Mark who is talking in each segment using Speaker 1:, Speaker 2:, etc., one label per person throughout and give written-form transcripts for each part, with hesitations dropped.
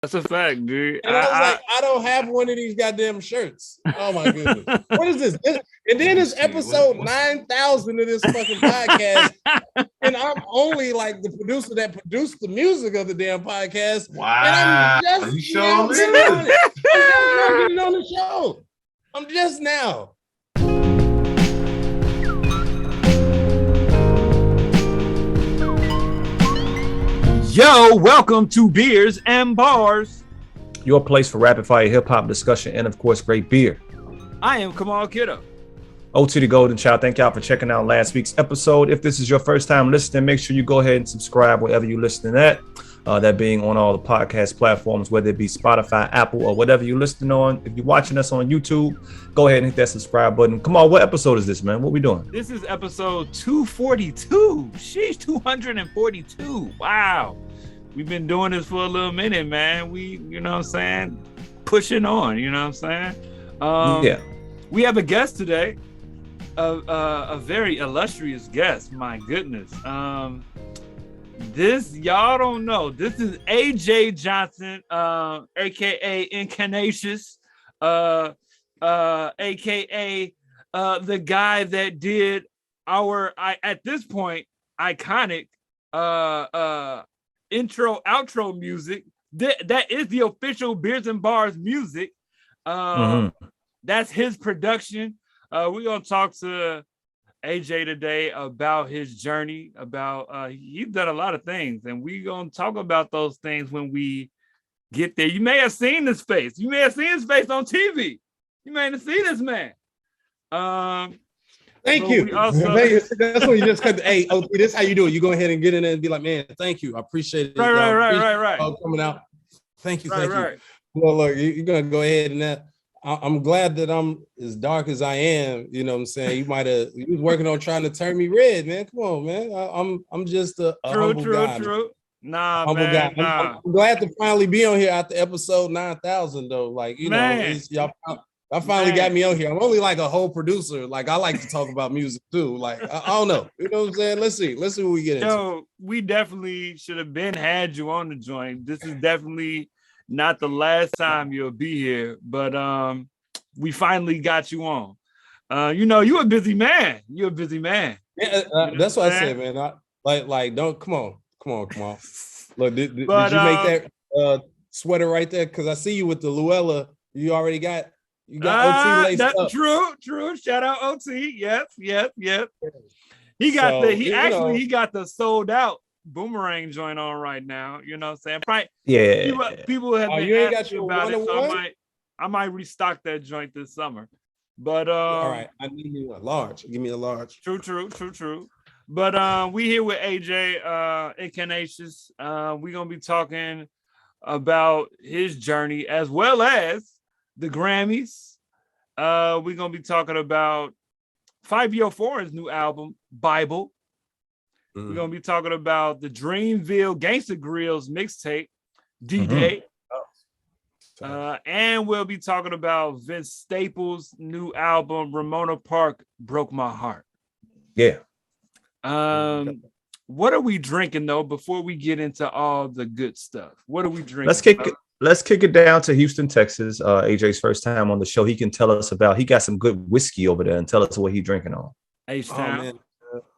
Speaker 1: That's a fact, dude.
Speaker 2: And I was like, I don't have one of these goddamn shirts. Oh my goodness. What is this? And then it's episode 9,000 of this fucking podcast. And I'm only like the producer that produced the music of the damn podcast.
Speaker 3: Wow.
Speaker 2: And I'm just now getting on it. I'm just now getting on the show. I'm just now.
Speaker 1: Yo, welcome to Beers and Bars,
Speaker 4: your place for rapid fire hip hop discussion and, of course, great beer.
Speaker 1: I am Kamal Kiddo.
Speaker 4: O to the Golden Child. Thank y'all for checking out last week's episode. If this is your first time listening, make sure you go ahead and subscribe wherever you're listening at. That being on all the podcast platforms, whether it be Spotify, Apple, or whatever you're listening on. If you're watching us on YouTube, go ahead and hit that subscribe button. Come on, what episode is this, man? What we doing?
Speaker 1: This is episode 242. Sheesh, 242. Wow. We've been doing this for a little minute, man. We, you know what I'm saying? Pushing on, you know what I'm saying?
Speaker 4: Yeah.
Speaker 1: We have a guest today. A very illustrious guest. My goodness. This, y'all don't know. This is AJ Johnson, aka Incanasous, aka the guy that did our at this point iconic intro outro music. That is the official Beers and Bars music. That's his production. We're gonna talk to AJ today about his journey, about he's done a lot of things, and we're gonna talk about those things when we get there. You may have seen his face. You may have seen his face on TV. You may have seen this man.
Speaker 2: Thank you. That's when you just cut. Hey, OT, this is how you do it. You go ahead and get in there and be like, man, thank you. I appreciate it.
Speaker 1: Right.
Speaker 2: Coming out. Thank you.
Speaker 1: Right.
Speaker 2: Well, look, you're gonna go ahead and that. I'm glad that I'm as dark as I am. You know what I'm saying? You was working on trying to turn me red, man. Come on, man. I'm just a humble guy.
Speaker 1: True. Nah,
Speaker 2: humble
Speaker 1: man.
Speaker 2: Guy.
Speaker 1: Nah.
Speaker 2: I'm glad to finally be on here after episode 9,000, though. Like, you know, y'all finally got me on here. I'm only like a whole producer. Like, I like to talk about music too. Like, I don't know. You know what I'm saying? Let's see what we get into.
Speaker 1: Yo, we definitely should have had you on the joint. This is definitely not the last time you'll be here, but we finally got you on. You know, you're a busy man. Yeah,
Speaker 2: that's what I said, man. Like, don't come on. Look, did you make that sweater right there? Because I see you with the Luella. You already got OT laced up.
Speaker 1: True. Shout out OT. Yes. He got he got the sold out Boomerang joint on right now. You know what I'm saying? Probably,
Speaker 4: yeah.
Speaker 1: People have been
Speaker 2: you ain't
Speaker 1: asking
Speaker 2: got your
Speaker 1: about it, so I might restock that joint this summer. But
Speaker 2: all right, I need you a large. Give me a large.
Speaker 1: True. But we here with AJ Incanasous. We're gonna be talking about his journey as well as the Grammys. We're gonna be talking about Fivio Foreign's new album, B.I.B.L.E. We're gonna be talking about the Dreamville Gangsta Grillz mixtape, D-Day. And we'll be talking about Vince Staples' new album, Ramona Park Broke My Heart.
Speaker 4: Yeah.
Speaker 1: What are we drinking though before we get into all the good stuff? What are we drinking?
Speaker 4: Let's kick it down to Houston, Texas. AJ's first time on the show. He can tell us about. He got some good whiskey over there, and tell us what he's drinking on.
Speaker 1: H-Town.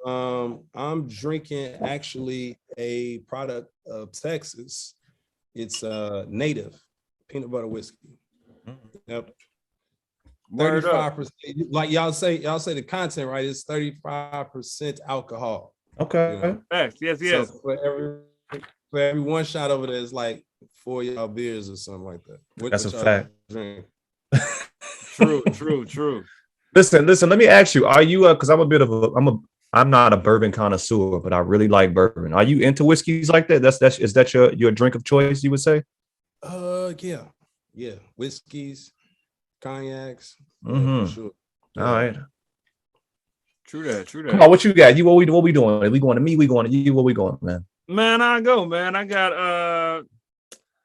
Speaker 2: I'm drinking actually a product of Texas. It's native peanut butter whiskey. Yep. 35%. Like y'all say the content, right? It's 35% alcohol.
Speaker 4: Okay.
Speaker 2: You know?
Speaker 1: Yes.
Speaker 2: So for every one shot over there is like 4 y'all beers or something like that.
Speaker 4: That's a fact.
Speaker 2: Drink?
Speaker 1: True.
Speaker 4: Listen. Let me ask you: are you? Because I'm not a bourbon connoisseur, but I really like bourbon. Are you into whiskeys like that? Is that your drink of choice? You would say?
Speaker 2: Yeah. Whiskeys, cognacs.
Speaker 4: Mm-hmm.
Speaker 2: For sure.
Speaker 4: All right.
Speaker 1: True that.
Speaker 4: Come on, what you got? You what we doing? Are we going to me? We going to you? What we going, man?
Speaker 1: Man, I go, man. I got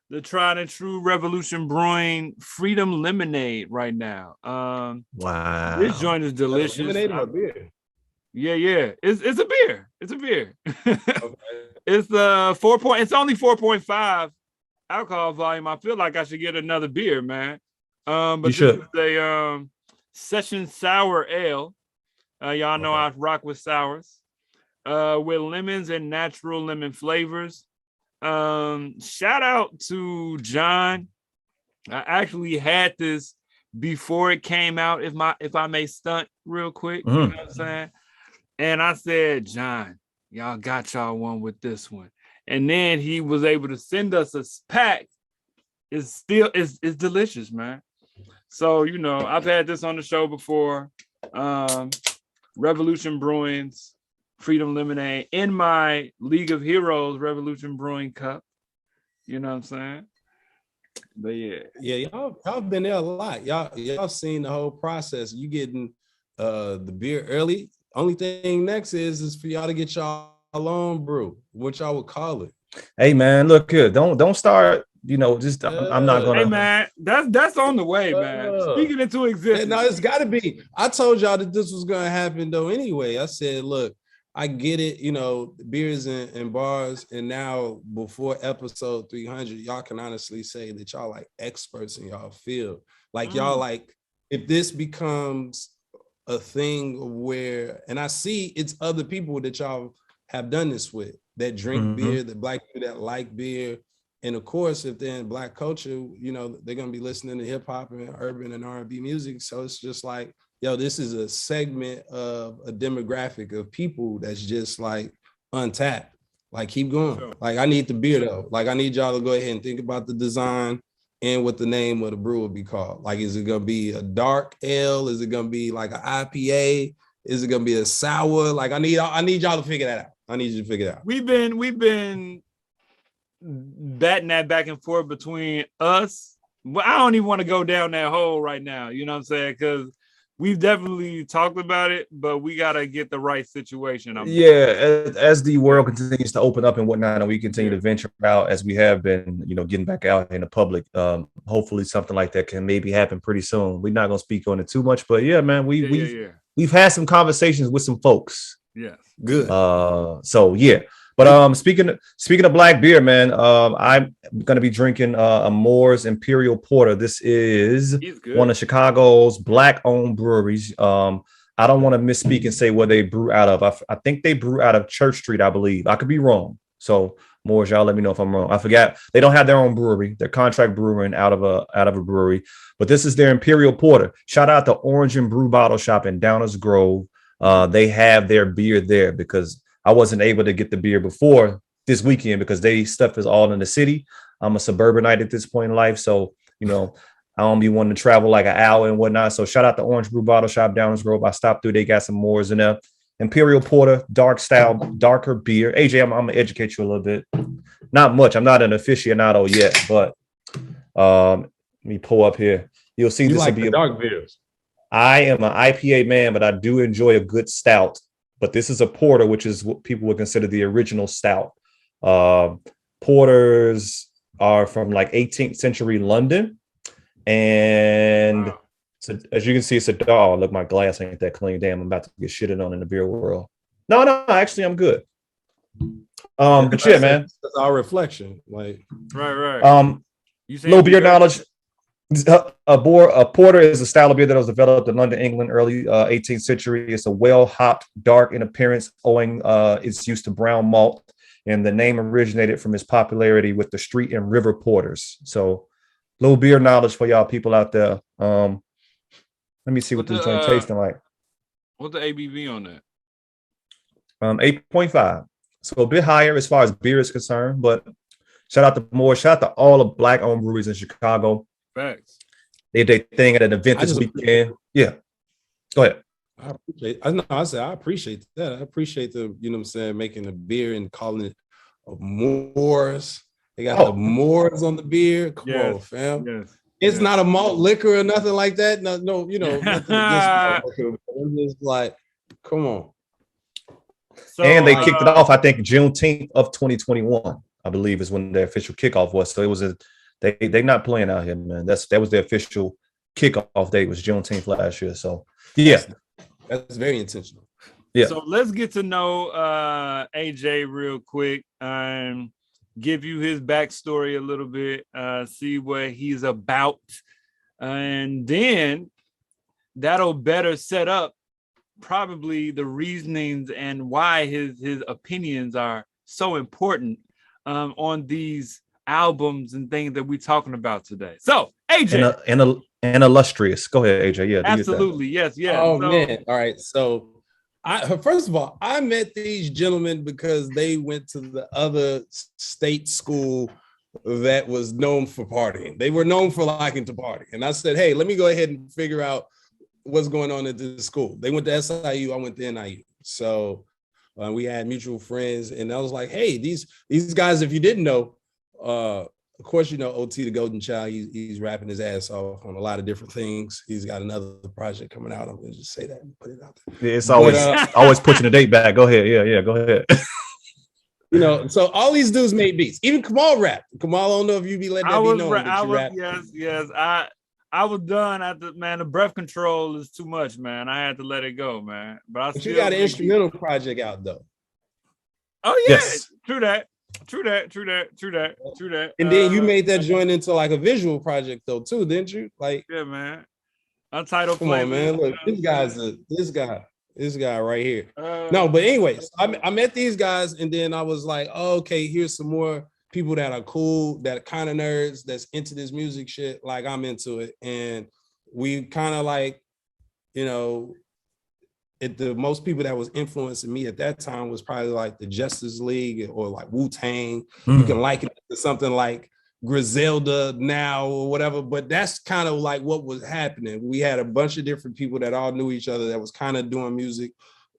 Speaker 1: the tried and true Revolution Brewing Freedom Lemonade right now.
Speaker 4: Wow.
Speaker 1: This joint is delicious.
Speaker 2: Lemonade or beer?
Speaker 1: Yeah. It's a beer.
Speaker 2: Okay.
Speaker 1: It's 4 point. It's only 4.5 alcohol volume, I feel like I should get another beer, man. But
Speaker 4: You should.
Speaker 1: This is a session sour ale. Y'all know I rock with sours. With lemons and natural lemon flavors. Shout out to John. I actually had this before it came out, if I may stunt real quick, you know what I'm saying? And I said, John, y'all got y'all one with this one. And then he was able to send us a pack. It's delicious, man. So, you know, I've had this on the show before. Revolution Brewing's Freedom Lemonade in my League of Heroes Revolution Brewing Cup. You know what I'm saying? But
Speaker 2: yeah, y'all been there a lot. Y'all seen the whole process. You getting the beer early. Only thing next is for y'all to get y'all own brew, what y'all would call it.
Speaker 4: Hey man, look here. Don't start. You know, just I'm not gonna.
Speaker 1: Hey man, that's on the way, man. Speaking into existence.
Speaker 2: No, it's got to be. I told y'all that this was gonna happen though. Anyway, I said, look, I get it. You know, beers and bars, and now before episode 300, y'all can honestly say that y'all like experts in y'all field. Like y'all like, if this becomes a thing where, and I see it's other people that y'all have done this with that drink beer, the black people that like beer. And of course, if they're in Black culture, you know, they're going to be listening to hip hop and urban and R&B music. So it's just like, yo, this is a segment of a demographic of people that's just like untapped. Like, keep going. Sure. Like, I need the beer though. Like, I need y'all to go ahead and think about the design and what the name of the brew will be called. Like, is it going to be a dark ale? Is it going to be like an IPA? Is it going to be a sour? Like, I need y'all to figure that out. I need you to figure it out.
Speaker 1: We've been batting that back and forth between us. But I don't even want to go down that hole right now. You know what I'm saying? Because we've definitely talked about it, but we got to get the right situation.
Speaker 4: As the world continues to open up and whatnot, and we continue to venture out as we have been, you know, getting back out in the public. Hopefully something like that can maybe happen pretty soon. We're not going to speak on it too much, but yeah, man, we've had some conversations with some folks.
Speaker 1: Yeah.
Speaker 2: Good.
Speaker 4: So yeah. But speaking of black beer, man, I'm gonna be drinking a Moor's Imperial Porter. This is one of Chicago's black-owned breweries. I don't want to misspeak and say where they brew out of. I think they brew out of Church Street, I believe. I could be wrong. So Moor's, y'all let me know if I'm wrong. I forgot. They don't have their own brewery. They're contract brewing out of a brewery. But this is their Imperial Porter. Shout out to Orange and Brew Bottle Shop in Downers Grove. They have their beer there because I wasn't able to get the beer before this weekend because they stuff is all in the city. I'm a suburbanite at this point in life. So, you know, I don't be wanting to travel like an hour and whatnot. So shout out to Orange Brew Bottle Shop, Downers Grove. I stopped through. They got some Moors in there. Imperial Porter, dark style, darker beer. AJ, I'm going to educate you a little bit. Not much. I'm not an aficionado yet, but let me pull up here. You'll see this will be
Speaker 2: dark beers.
Speaker 4: I am an IPA man, but I do enjoy a good stout. But this is a porter, which is what people would consider the original stout. Porters are from like 18th century London. And so, as you can see, it's a dog. Look, my glass ain't that clean. Damn, I'm about to get shitted on in the beer world. No, actually, I'm good. But yeah, man.
Speaker 2: That's our reflection. Like,
Speaker 1: right.
Speaker 4: Little beer knowledge. A porter is a style of beer that was developed in London, England, early 18th century. It's a well-hopped, dark in appearance, owing its use to brown malt, and the name originated from its popularity with the street and river porters. So, little beer knowledge for y'all people out there. Let me see what this joint tasting like.
Speaker 1: What's the ABV on that?
Speaker 4: 8.5. So a bit higher as far as beer is concerned, but shout out to Moor. Shout out to all the black-owned breweries in Chicago.
Speaker 1: Facts.
Speaker 4: They did their thing at an event this weekend. Yeah. Go ahead.
Speaker 2: I appreciate that. I appreciate the, you know what I'm saying, making a beer and calling it Moors. They got the Moors on the beer. Come on, fam.
Speaker 1: Yes.
Speaker 2: It's not a malt liquor or nothing like that. No, you know, nothing against liquor. It's just like, come on.
Speaker 4: So, and they kicked it off, I think, Juneteenth of 2021, I believe, is when their official kickoff was. So it was they not playing out here, man. That was the official kickoff date, was Juneteenth last year. So yeah,
Speaker 2: that's very intentional.
Speaker 1: Yeah. So let's get to know AJ real quick. give you his backstory a little bit, see what he's about, and then that'll better set up probably the reasonings and why his opinions are so important on these albums and things that we're talking about today. So AJ,
Speaker 4: and illustrious. Go ahead, AJ. Yeah,
Speaker 1: absolutely. Yes.
Speaker 2: Oh man. All right. So first of all, I met these gentlemen because they went to the other state school that was known for partying. They were known for liking to party. And I said, hey, let me go ahead and figure out what's going on at this school. They went to SIU, I went to NIU. So we had mutual friends, and I was like, hey, these guys, if you didn't know, of course, you know, OT the Golden Child, he's rapping his ass off on a lot of different things. He's got another project coming out. I'm gonna just say that and put it out there.
Speaker 4: Yeah, it's always pushing the date back. Go ahead. Yeah, go ahead.
Speaker 2: You know, so all these dudes made beats. Even Kamal rap. Kamal, I don't know if you be letting that be known.
Speaker 1: Yes. I was done after, man. The breath control is too much, man. I had to let it go, man. But
Speaker 2: you got an instrumental project out though.
Speaker 1: Oh yeah, yes. True that.
Speaker 2: And then you made that joint into like a visual project though too, didn't you? Like,
Speaker 1: yeah, man. Untitled.
Speaker 2: Come on, man. Look, this guy right here. No, but anyways, I met these guys, and then I was like, oh, okay, here's some more people that are cool, that kind of nerds, that's into this music shit. Like, I'm into it, and we kind of like, you know. The most people that was influencing me at that time was probably like the Justice League or like Wu-Tang. You can liken it to something like Griselda now or whatever, but that's kind of like what was happening. We had a bunch of different people that all knew each other that was kind of doing music,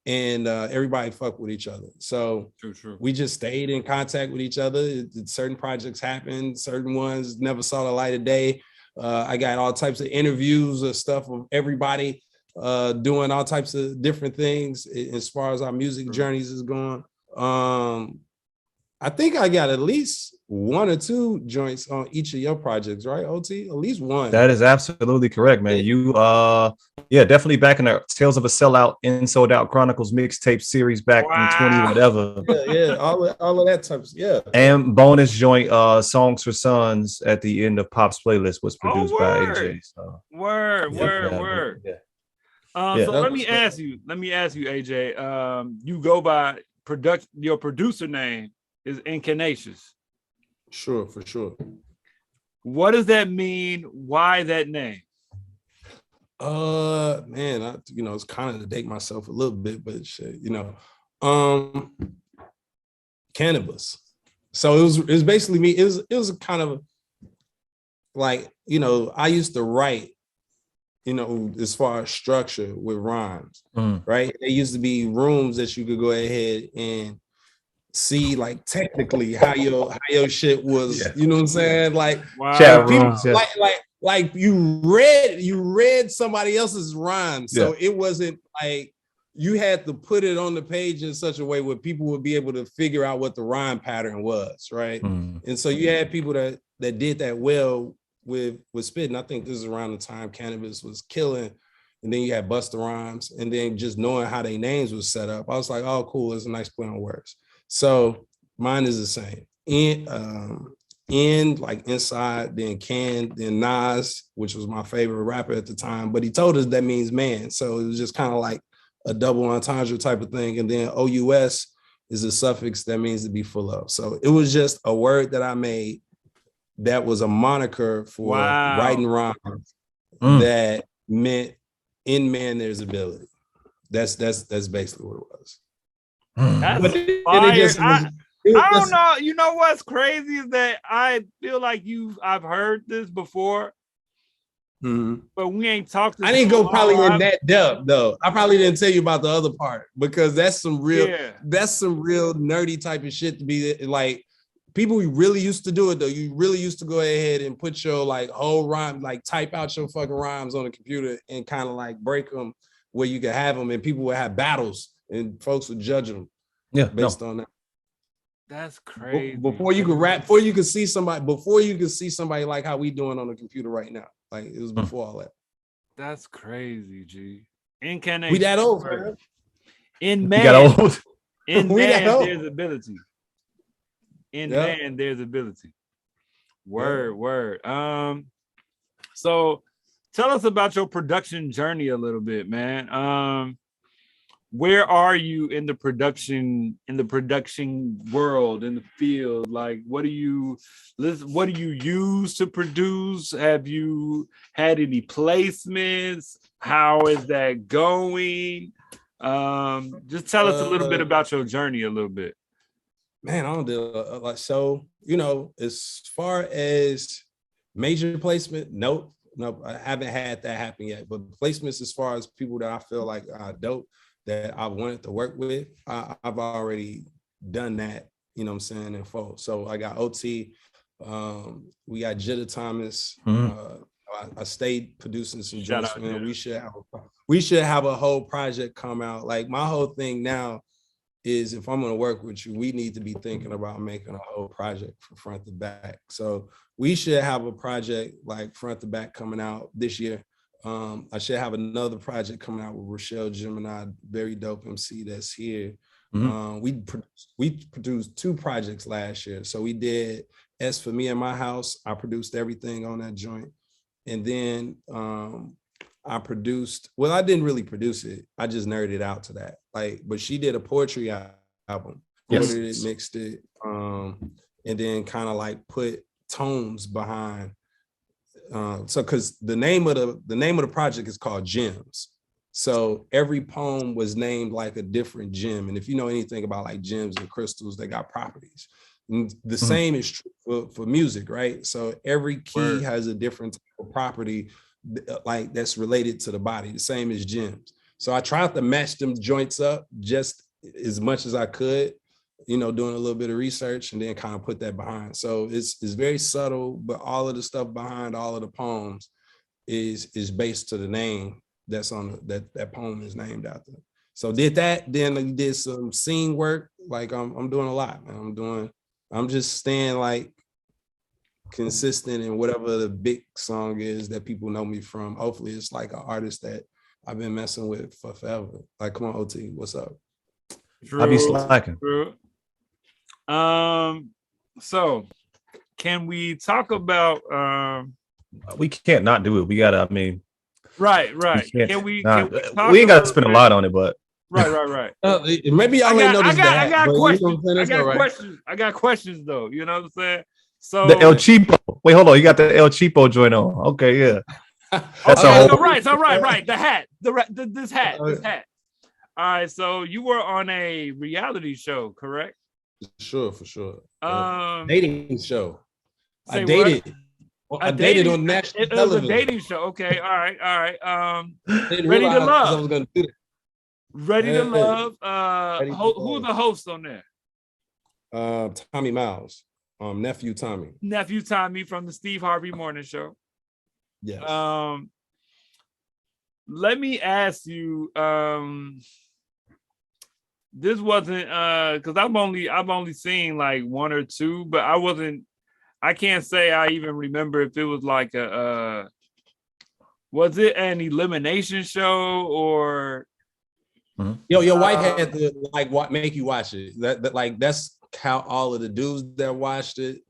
Speaker 2: and everybody fucked with each other. So
Speaker 1: true.
Speaker 2: We just stayed in contact with each other. Certain projects happened, certain ones never saw the light of day. I got all types of interviews or stuff of everybody doing all types of different things as far as our music journeys is going. I think I got at least one or two joints on each of your projects, right, OT? At least one.
Speaker 4: That is absolutely correct, man. You definitely back in the Tales of a Sellout and Sold Out Chronicles mixtape series back in 20 whatever.
Speaker 2: Yeah, all of that type of, yeah.
Speaker 4: And bonus joint Songs for Sons at the end of Pop's playlist was produced by AJ. So.
Speaker 1: Word. Yeah. So let me ask you, AJ. You go by your producer name is Incanasous.
Speaker 2: Sure, for sure.
Speaker 1: What does that mean? Why that name?
Speaker 2: Man, it's kind of to date myself a little bit, but shit, cannabis. So it was basically me. It was a kind of like, I used to write, as far as structure with rhymes, right? There used to be rooms that you could go ahead and see, like, technically how your shit was, you know what I'm saying? Like, people, like you read somebody else's rhyme, so it wasn't like you had to put it on the page in such a way where people would be able to figure out what the rhyme pattern was, right? And so you had people that did that well with spitting. I think this is around the time cannabis was killing, and then you had Busta Rhymes, and then just knowing how their names was set up, I was like, oh, cool, it's a nice play on words. So mine is the same. In like Inside, then Can, then Nas, which was my favorite rapper at the time, but he told us that means man, so it was just kind of like a double entendre type of thing. And then OUS is a suffix that means to be full of. So it was just a word that I made that was a moniker for writing rhymes that meant in man there's ability. That's basically what it was.
Speaker 1: That's fire. I don't know. You know what's crazy is that I feel like I've heard this before, but we ain't talked.
Speaker 2: I didn't go probably in that depth though. I probably didn't tell you about the other part because that's some real nerdy type of shit to be like. People really used to do it though. You really used to go ahead and put your like whole rhyme, like type out your fucking rhymes on the computer and kind of like break them where you could have them, and people would have battles and folks would judge them. Based on that.
Speaker 1: That's crazy.
Speaker 2: Before you could rap, before you could see somebody like how we doing on the computer right now. Like it was before all that.
Speaker 1: That's crazy, G. Incanasous.
Speaker 2: We that old, man.
Speaker 1: In man, there's ability. In hand, there's ability. Word. So tell us about your production journey a little bit, man. Where are you in the production world, in the field? Like, what do you use to produce? Have you had any placements? How is that going? Just tell us a little bit about your journey a little bit.
Speaker 2: Man, I don't do like, so, you know, as far as major placement, nope, I haven't had that happen yet. But placements as far as people that I feel like are dope, that I wanted to work with, I've already done that, you know what I'm saying, in full. So I got OT, we got Jitta Thomas, I stayed producing some joints, man. We should have a whole project come out. Like, my whole thing now is, if I'm gonna work with you, we need to be thinking about making a whole project from front to back. So we should have a project like front to back coming out this year. I should have another project coming out with Rochelle Gemini, very dope MC that's here. We produced 2 projects last year. So we did S for Me in My House. I produced everything on that joint. And then I produced, well, I didn't really produce it. I just nerded out to that. Like, but she did a poetry album, recorded it, mixed it, and then kind of like put tones behind. So because the name of the project is called Gems. So every poem was named like a different gem. And if you know anything about like gems and crystals, they got properties. And the same is true for music, right? So every key has a different type of property, like that's related to the body, the same as gems. So I tried to match them joints up just as much as I could, you know, doing a little bit of research, and then kind of put that behind. So it's very subtle, but all of the stuff behind all of the poems is based to the name that's on that poem is named after. So did that, then I did some scene work. Like I'm doing a lot, man. I'm just staying like consistent in whatever the big song is that people know me from. Hopefully it's like an artist that I've been messing with for forever. Like, come on, OT, what's up?
Speaker 4: I be slacking.
Speaker 1: So can we talk about
Speaker 4: we can't not do it. We gotta, I mean,
Speaker 1: right. Can we ain't
Speaker 4: gotta spend a lot on it, but
Speaker 1: right.
Speaker 2: Maybe y'all ain't noticed that.
Speaker 1: I got questions. I got questions though. You know what I'm saying? So
Speaker 4: the El Cheapo. Wait, hold on. You got the El Cheapo joint on. Okay, yeah. That's
Speaker 1: all right. The hat. This hat. All right. So you were on a reality show, correct?
Speaker 2: Sure, for sure. Dating show. I dated.
Speaker 1: What?
Speaker 2: I dated on national television.
Speaker 1: It was a dating show. Okay. All right.
Speaker 2: Ready to Love. I was gonna do that.
Speaker 1: Ready to Love. Who's the host on there?
Speaker 2: Tommy Miles. Nephew Tommy
Speaker 1: from the Steve Harvey Morning Show.
Speaker 2: Yes.
Speaker 1: Let me ask you. This wasn't because I've only seen like 1 or 2, but I can't say I even remember if it was like was it an elimination show or
Speaker 2: your wife had to like make you watch it. That like that's how all of the dudes that watched it,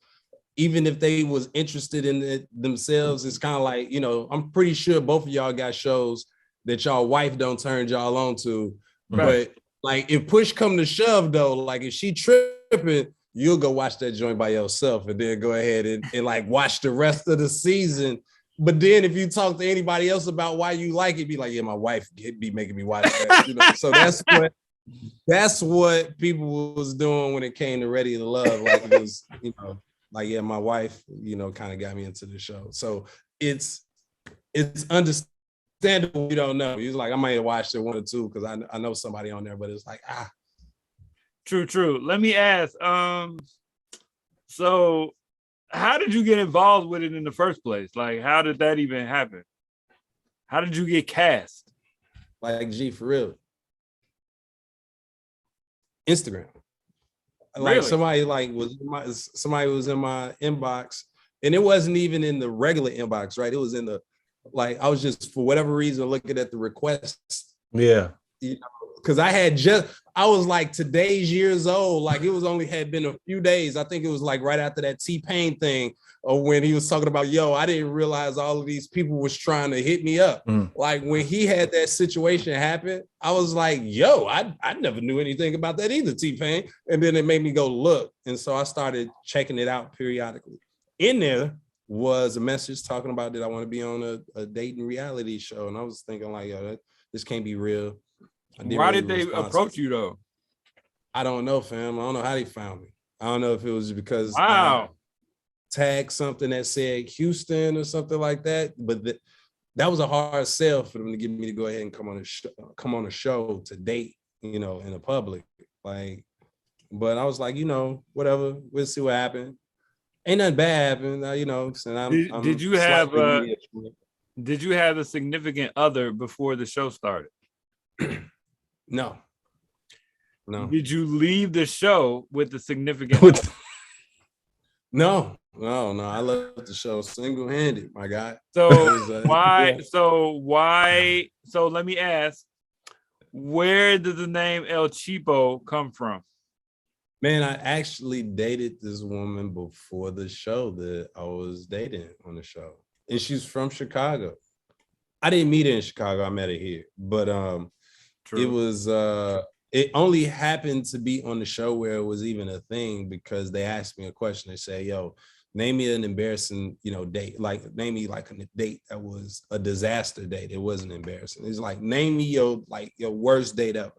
Speaker 2: even if they was interested in it themselves, it's kind of like, you know, I'm pretty sure both of y'all got shows that y'all wife don't turn y'all on to, but like if push come to shove though, like if she tripping, you'll go watch that joint by yourself and then go ahead and like watch the rest of the season. But then if you talk to anybody else about why you like it, be like, yeah, my wife be making me watch that. You know? So that's what people was doing when it came to Ready to Love. Like it was, you know, like, yeah, my wife, you know, kind of got me into the show. So it's understandable you don't know. He's like, I might have watched it 1 or 2 because I know somebody on there, but it's like,
Speaker 1: True. Let me ask, so how did you get involved with it in the first place? Like, how did that even happen? How did you get cast?
Speaker 2: Like, G, for real. Instagram. Like
Speaker 1: really?
Speaker 2: somebody was in my inbox, and it wasn't even in the regular inbox, right? It was in the, like, I was just for whatever reason looking at the requests.
Speaker 4: Yeah.
Speaker 2: You know, because I was like today's years old. Like it was only had been a few days. I think it was like right after that T-Pain thing, or when he was talking about, yo, I didn't realize all of these people was trying to hit me up. Like when he had that situation happen, I was like, yo, I never knew anything about that either, T-Pain. And then it made me go look. And so I started checking it out periodically. In there was a message talking about that I want to be on a dating reality show. And I was thinking like, yo, this can't be real.
Speaker 1: Why did they approach you though?
Speaker 2: I don't know, fam. I don't know how they found me. I don't know if it was because
Speaker 1: wow.
Speaker 2: Tag something that said Houston or something like that, but that was a hard sell for them to get me to go ahead and come on a show to date, you know, in the public. Like, but I was like, you know, whatever. We'll see what happened. Ain't nothing bad happened, you know. And
Speaker 1: did you have a significant other before the show started?
Speaker 2: No.
Speaker 1: Did you leave the show with the significant other?
Speaker 2: No. I left the show single-handed, my guy.
Speaker 1: So why? Yeah. So let me ask, where did the name El Cheapo come from?
Speaker 2: Man, I actually dated this woman before the show that I was dating on the show. And she's from Chicago. I didn't meet her in Chicago, I met her here. But it was it only happened to be on the show where it was even a thing because they asked me a question. They say, yo, name me an embarrassing, you know, date. Like, name me like a date that was a disaster date. It wasn't embarrassing. It's like, name me your worst date ever.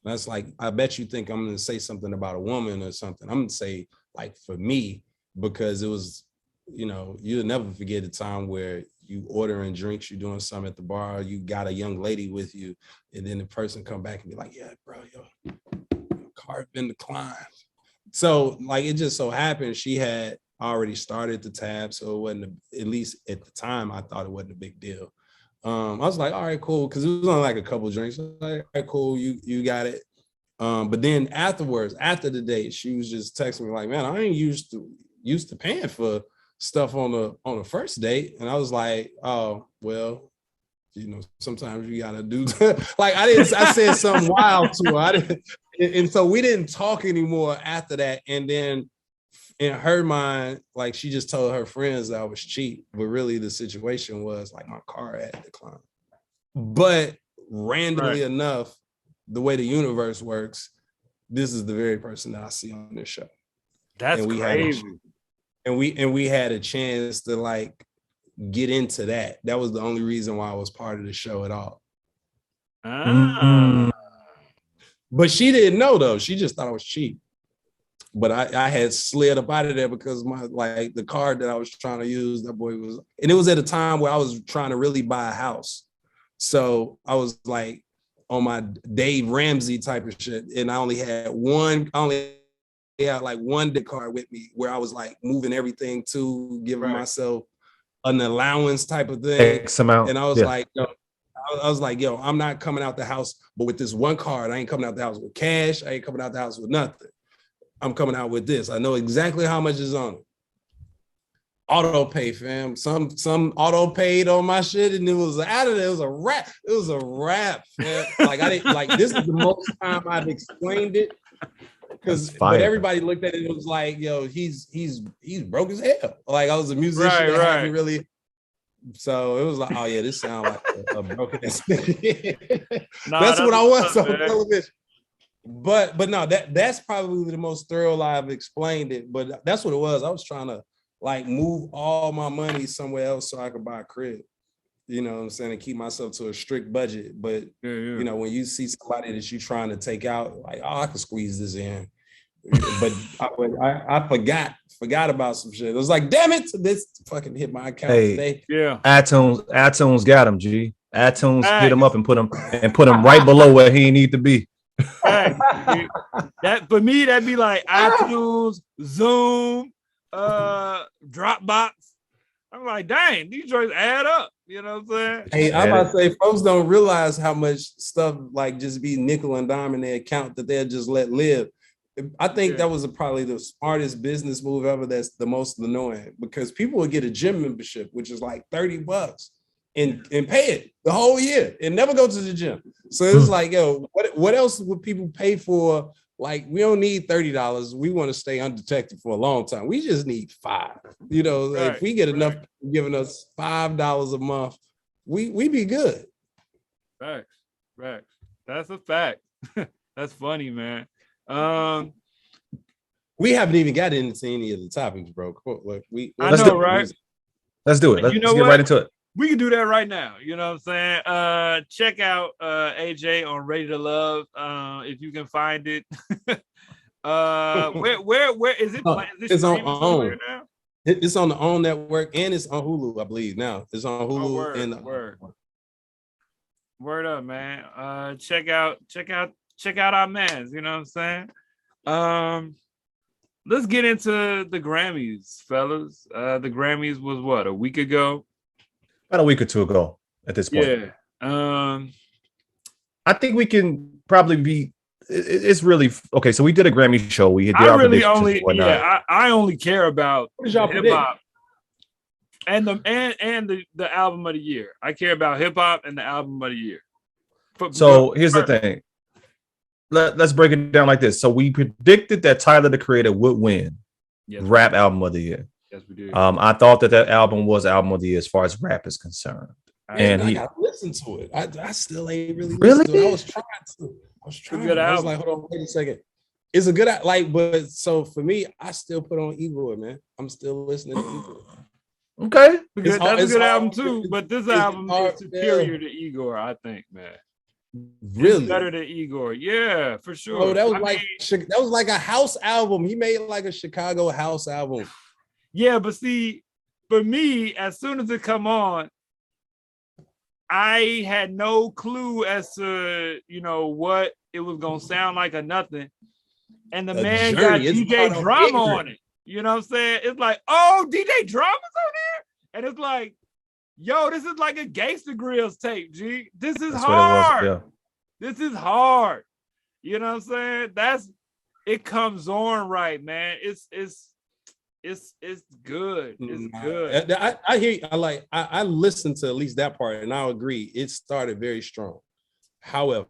Speaker 2: And that's like, I bet you think I'm going to say something about a woman or something. I'm going to say, like, for me, because it was, you know, you'll never forget the time where you ordering drinks, you're doing something at the bar, you got a young lady with you, and then the person come back and be like, yeah, bro, your card been declined. So, like, it just so happened she had already started the tab, so it wasn't, at least at the time, I thought it wasn't a big deal. I was like, all right, cool, because it was only like a couple of drinks. Like, all right, cool, you got it. But then afterwards, after the date, she was just texting me like, man, I ain't used to paying for stuff on the first date. And I was like, oh, well, you know, sometimes you gotta do like I said something wild to her. And so we didn't talk anymore after that. And then in her mind, like she just told her friends that I was cheap, but really the situation was like my car had declined. But randomly enough, the way the universe works, this is the very person that I see on this show.
Speaker 1: That's crazy.
Speaker 2: And we had a chance to like get into that. That was the only reason why I was part of the show at all. But she didn't know though. She just thought I was cheap. But I had slid up out of there because the card that I was trying to use, that boy was, and it was at a time where I was trying to really buy a house. So I was like on my Dave Ramsey type of shit. And I only had one debit card with me where I was like moving everything to giving myself an allowance type of thing.
Speaker 4: X amount.
Speaker 2: And I was like, yo, I'm not coming out the house, but with this one card, I ain't coming out the house with cash. I ain't coming out the house with nothing. I'm coming out with this. I know exactly how much is on it. Auto pay, fam. Some auto paid on my shit, and it was out of there. It was a wrap. It was a wrap, man. Like I didn't like this is the most time I've explained it. But everybody looked at it and was like, yo, he's broke as hell. Like I was a musician that hadn't really. So it was like, oh yeah, this sounds like a broken ass. That's what I was on television. But no, that's probably the most thorough I've explained it. But that's what it was. I was trying to like move all my money somewhere else so I could buy a crib. You know what I'm saying? And keep myself to a strict budget. But you know, when you see somebody that you're trying to take out, like, oh, I can squeeze this in. But I forgot about some shit. It was like, damn it, this fucking hit my account today.
Speaker 1: Yeah.
Speaker 4: iTunes got him, G. iTunes hit him up and put him right below where he need to be.
Speaker 1: That for me, that'd be like iTunes, Zoom, Dropbox. I'm like, dang, these joints add up. You know what I'm saying?
Speaker 2: Hey, I'm about to say, folks don't realize how much stuff like just be nickel and dime in their account that they'll just let live. I think that was probably the smartest business move ever. That's the most annoying because people would get a gym membership, which is like $30. and pay it the whole year and never go to the gym. So it's like, yo, what else would people pay for? Like, we don't need $30. We want to stay undetected for a long time. We just need $5. You know, if we get enough giving us $5 a month, we be good.
Speaker 1: Facts. That's a fact. That's funny, man.
Speaker 2: We haven't even got into any of the topics, bro. Look,
Speaker 1: I know, right?
Speaker 4: Let's do it. Let's get right into it.
Speaker 1: We can do that right now. You know what I'm saying? Check out AJ on Ready to Love if you can find it. Where is it?
Speaker 2: It's on OWN now. It's on the OWN network and it's on Hulu, I believe. Now it's on Hulu.
Speaker 1: Word up, man. Check out our mans. You know what I'm saying? Let's get into the Grammys, fellas. The Grammys was what, a week ago?
Speaker 4: About a week or two ago at this point.
Speaker 1: Yeah.
Speaker 4: I think we can probably be. It's really okay. So we did a Grammy show. We did
Speaker 1: I only care about hip hop and the album of the year. I care about hip hop and the album of the year.
Speaker 4: So here's the thing. Let's break it down like this. So we predicted that Tyler the Creator would win rap album of the year.
Speaker 1: Yes, we did.
Speaker 4: I thought that album was album of the year as far as rap is concerned.
Speaker 2: I gotta listen to it. I still ain't really listened to it. I was trying. I was like, hold on, wait a second. It's a good but so for me, I still put on Igor, man. I'm still listening to Igor.
Speaker 4: Okay.
Speaker 1: That's a good album too, but this album is superior to Igor, I think, man.
Speaker 2: Really?
Speaker 1: It's better than Igor. Yeah, for sure.
Speaker 2: Oh, that was like a house album. He made like a Chicago house album.
Speaker 1: Yeah, but see, for me, as soon as it come on, I had no clue as to, what it was going to sound like or nothing. And the man got DJ Drama on it. You know what I'm saying? It's like, oh, DJ Drama's on there? And it's like, yo, this is like a Gangsta Grillz tape, G. This is hard. This is hard. You know what I'm saying? It comes on right, man. It's good. It's good.
Speaker 2: I hear you. I listened to at least that part, and I'll agree. It started very strong. However,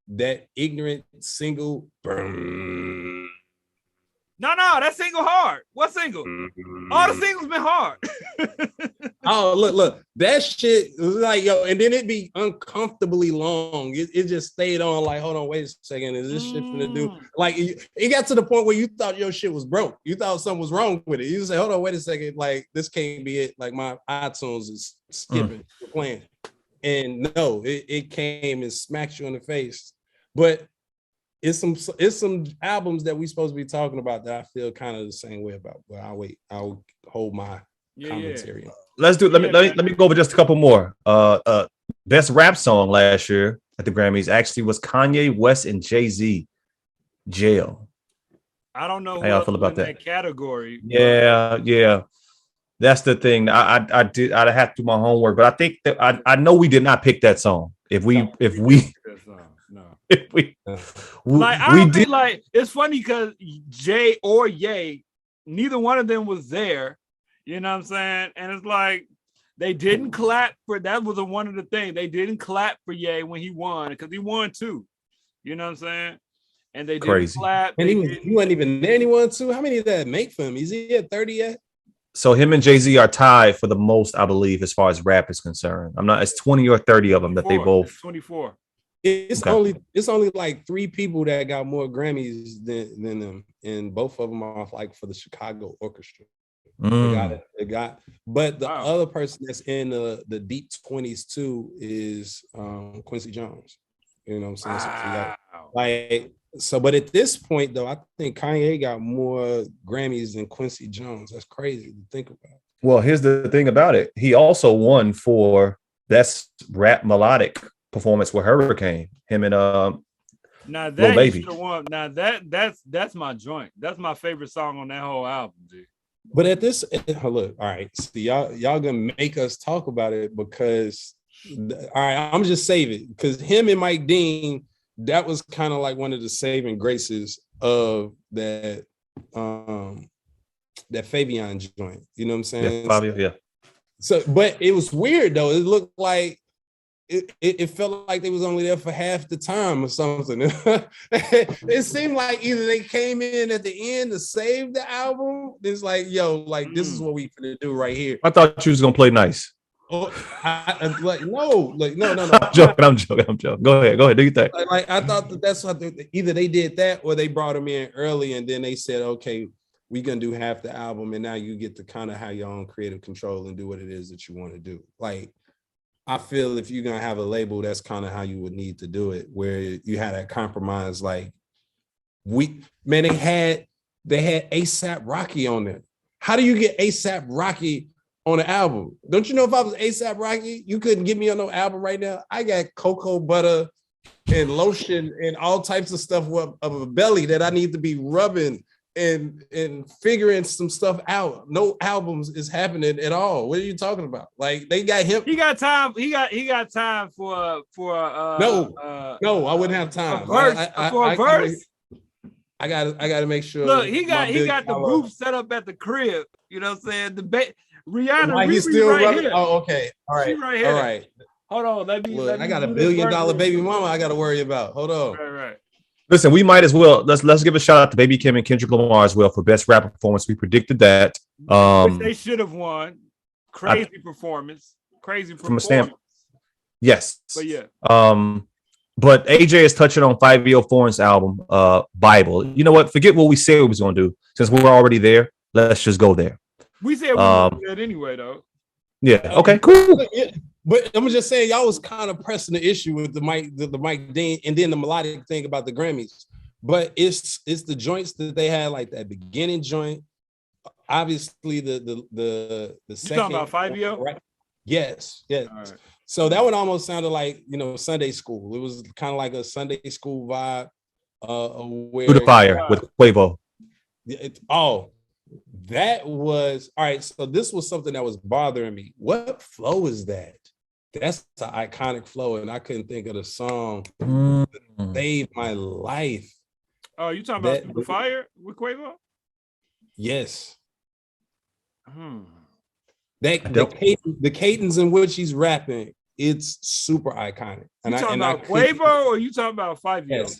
Speaker 2: that ignorant single.
Speaker 1: No, that single hard. What single? All the singles been hard.
Speaker 2: Oh, look, that shit like, yo, and then it be uncomfortably long. It just stayed on like, hold on, wait a second. Is this shit finna do? Like, it got to the point where you thought your shit was broke. You thought something was wrong with it. You say, hold on, wait a second. Like, this can't be it. Like, my iTunes is skipping, playing. And no, it came and smacked you in the face. But it's some albums that we supposed to be talking about that I feel kind of the same way about. But I'll hold my commentary.
Speaker 4: Let's do it. Let me go over just a couple more. Best rap song last year at the Grammys actually was Kanye West and Jay-Z, Jail.
Speaker 1: I don't know
Speaker 4: how y'all feel about that
Speaker 1: category.
Speaker 4: Yeah. That's the thing. I'd have to do my homework, but I think that I know we did not pick that song. If we
Speaker 1: it's funny because Jay or Ye, neither one of them was there. You know what I'm saying? And it's like they didn't clap for that. Was one of the things they didn't clap for Ye when he won because he won too. You know what I'm saying? And they didn't clap.
Speaker 2: And he wasn't even there. He won too. How many did that make for him? Is he at 30 yet?
Speaker 4: So him and Jay-Z are tied for the most, I believe, as far as rap is concerned. It's 20 or 30 of them that they both.
Speaker 1: 24.
Speaker 2: It's only like 3 people that got more Grammys than them, and both of them are like for the Chicago Orchestra. They got, but the other person that's in the deep 20s too is Quincy Jones. You know what I'm saying? Wow. But at this point though, I think Kanye got more Grammys than Quincy Jones. That's crazy to think about.
Speaker 4: Well, here's the thing about it. He also won for best rap melodic performance with Hurricane. Him and
Speaker 1: now that
Speaker 4: Lil Baby.
Speaker 1: Now that's my joint. That's my favorite song on that whole album, dude.
Speaker 2: But at this, look, all right. So y'all gonna make us talk about it because, all right, I'm just saving because him and Mike Dean, that was kind of like one of the saving graces of that that Fabian joint. You know what I'm saying?
Speaker 4: Yeah, Fivio, yeah.
Speaker 2: So, but it was weird though. It looked like it felt like they was only there for half the time or something. It seemed like either they came in at the end to save the album. It's like, yo, like this is what we finna do right here.
Speaker 4: I thought you was gonna play nice.
Speaker 2: Oh, no.
Speaker 4: I'm joking. Go ahead. Do your thing.
Speaker 2: Like I thought that's what either they did that or they brought him in early and then they said, okay, we're gonna do half the album and now you get to kind of have your own creative control and do what it is that you want to do. Like I feel if you're gonna have a label, that's kind of how you would need to do it, where you had that compromise. Like they had ASAP Rocky on there. How do you get ASAP Rocky on an album? Don't you know if I was ASAP Rocky, you couldn't get me on no album right now? I got cocoa butter and lotion and all types of stuff of a belly that I need to be rubbing and figuring some stuff out. No albums is happening at all. What are you talking about? Like they got him.
Speaker 1: He got time. He got time for
Speaker 2: no, I wouldn't have time.
Speaker 1: A verse.
Speaker 2: I gotta make sure.
Speaker 1: Look, he got the roof set up at the crib. You know what I'm saying? Rihanna,
Speaker 2: he's still right here. Oh, okay. All right.
Speaker 1: Right here.
Speaker 2: All right.
Speaker 1: Hold on. Let me
Speaker 2: I got $1 billion baby mama I gotta worry about. Hold on.
Speaker 1: Right.
Speaker 4: Listen, we might as well let's give a shout out to Baby Kim and Kendrick Lamar as well for best rap performance. We predicted that.
Speaker 1: Which they should have won. Crazy performance. From a standpoint.
Speaker 4: Yes.
Speaker 1: But yeah.
Speaker 4: But AJ is touching on Fivio Foreign's album, B.I.B.L.E. You know what? Forget what we said we was gonna do. Since we're already there, let's just go there.
Speaker 1: We said we were good anyway, though.
Speaker 4: Yeah. Okay. Cool.
Speaker 2: But I'm just saying, y'all was kind of pressing the issue with the Mike Dean, and then the melodic thing about the Grammys. But it's the joints that they had, like that beginning joint. Obviously, the second.
Speaker 1: You talking about Fivio?
Speaker 2: Right? Yes.
Speaker 1: Right.
Speaker 2: So that one almost sounded like Sunday school. It was kind of like a Sunday school vibe. Where
Speaker 4: Through the Fire with Quavo.
Speaker 2: That was all right. So this was something that was bothering me. What flow is that? That's an iconic flow, and I couldn't think of the song that saved my life.
Speaker 1: Oh, you talking about Through the Fire with Quavo?
Speaker 2: Yes. The cadence in which he's rapping, it's super iconic.
Speaker 1: You talking about Quavo or you talking about Fivio?
Speaker 2: Yes,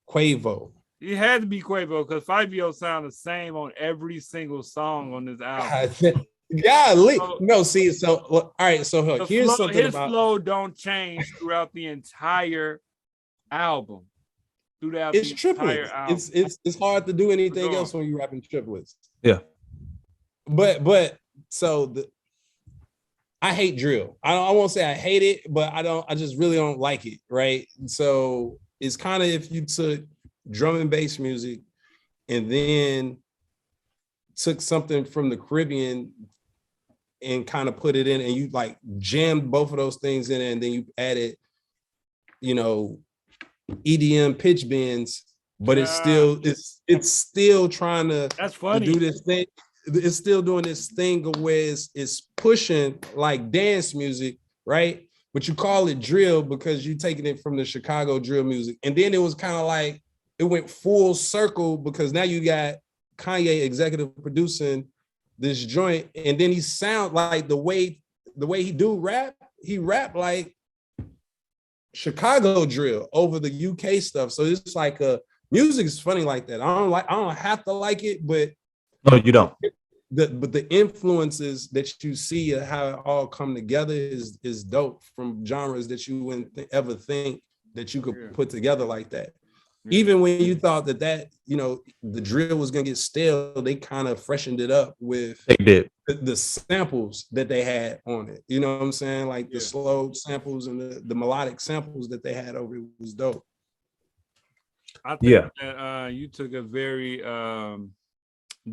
Speaker 2: Quavo.
Speaker 1: It had to be Quavo because Fivio sound the same on every single song on this album.
Speaker 2: Golly. All right. So here's something
Speaker 1: his flow don't change throughout the entire album.
Speaker 2: It's triplets. It's hard to do anything else when you're rapping triplets.
Speaker 4: Yeah.
Speaker 2: But I hate drill. I won't say I hate it, but I just really don't like it. Right. So it's kind of if you took drum and bass music and then took something from the Caribbean and kind of put it in and you like jammed both of those things in and then you added, EDM pitch bends, but it's still trying to
Speaker 1: That's funny.
Speaker 2: do this thing. It's still doing this thing where it's pushing like dance music, right? But you call it drill because you're taking it from the Chicago drill music. And then it was kind of like, it went full circle because now you got Kanye executive producing this joint. And then he sound like the way he do rap, he rap like Chicago drill over the UK stuff. So it's like music is funny like that. I don't have to like it, but
Speaker 4: no, you don't.
Speaker 2: But the influences that you see of how it all come together is dope from genres that you wouldn't ever think that you could put together like that. Yeah. Even when you thought that the drill was gonna get stale, they kind of freshened it up with the samples that they had on it. You know what I'm saying? Like the slow samples and the melodic samples that they had over it was dope.
Speaker 1: I think that you took a very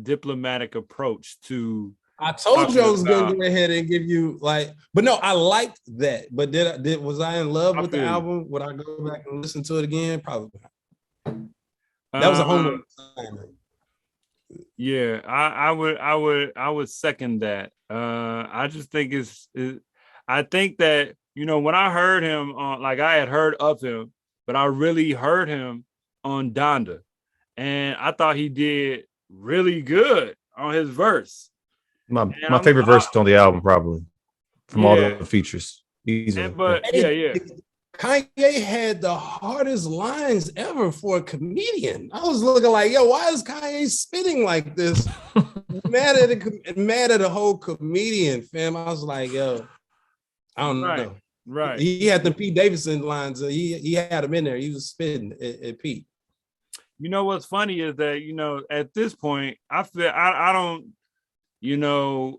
Speaker 1: diplomatic approach to.
Speaker 2: I told you I was gonna go ahead and give you but no, I liked that. But was I in love with the album? Would I go back and listen to it again? Probably not. That was a homework assignment.
Speaker 1: Yeah, I would second that. I just think I think that when I heard him on, I had heard of him, but I really heard him on Donda, and I thought he did really good on his verse.
Speaker 4: My favorite verse on the album, probably from all the features. Easily.
Speaker 1: But yeah.
Speaker 2: Kanye had the hardest lines ever for a comedian. I was looking like, yo, why is Kanye spitting like this? mad at a whole comedian, fam. I was like, yo, I don't know.
Speaker 1: Right.
Speaker 2: He had the Pete Davidson lines. He had them in there. He was spitting at Pete.
Speaker 1: You know what's funny is that, at this point, I feel I don't,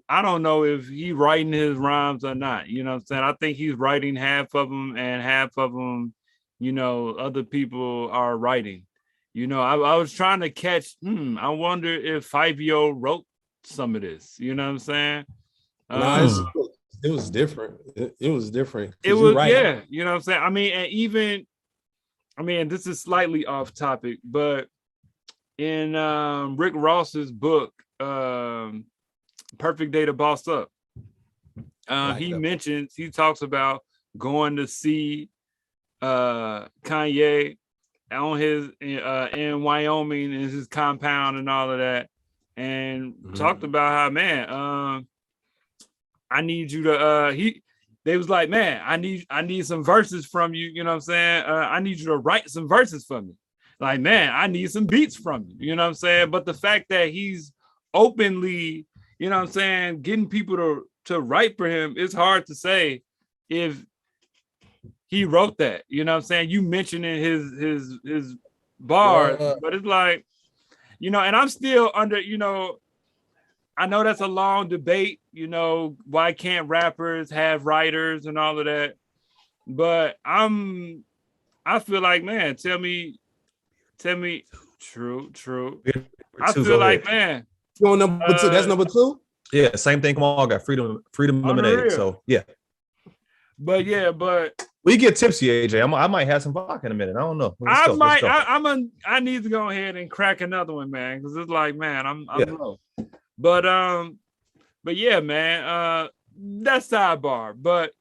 Speaker 1: I don't know if he writing his rhymes or not. You know what I'm saying? I think he's writing half of them and half of them, other people are writing. I was trying to catch, I wonder if Fivio wrote some of this. You know what I'm saying?
Speaker 2: It was different. It was different.
Speaker 1: It was, right. Yeah. You know what I'm saying? I mean, this is slightly off topic, but in Rick Ross's book, Perfect Day to Boss Up, he talks about going to see Kanye on his in Wyoming in his compound and all of that, and talked about how, man, I need you to they was like, man, I need some verses from you, you know what I'm saying? I need you to write some verses for me. Like, man, I need some beats from you, you know what I'm saying? But the fact that he's openly, you know what I'm saying, getting people to write for him, it's hard to say if he wrote that, you know what I'm saying? You mentioning his bars, but it's like, and I'm still under, I know that's a long debate, why can't rappers have writers and all of that? But I feel like, man, tell me, true. I feel like, man.
Speaker 2: You number two? That's number two?
Speaker 4: Yeah, same thing. Come on, got freedom lemonade. So yeah.
Speaker 1: But
Speaker 4: we get tipsy, AJ. I might have some vodka in a minute. I don't know.
Speaker 1: I need to go ahead and crack another one, man, because it's like, man, I'm low. But yeah, man, that's sidebar. But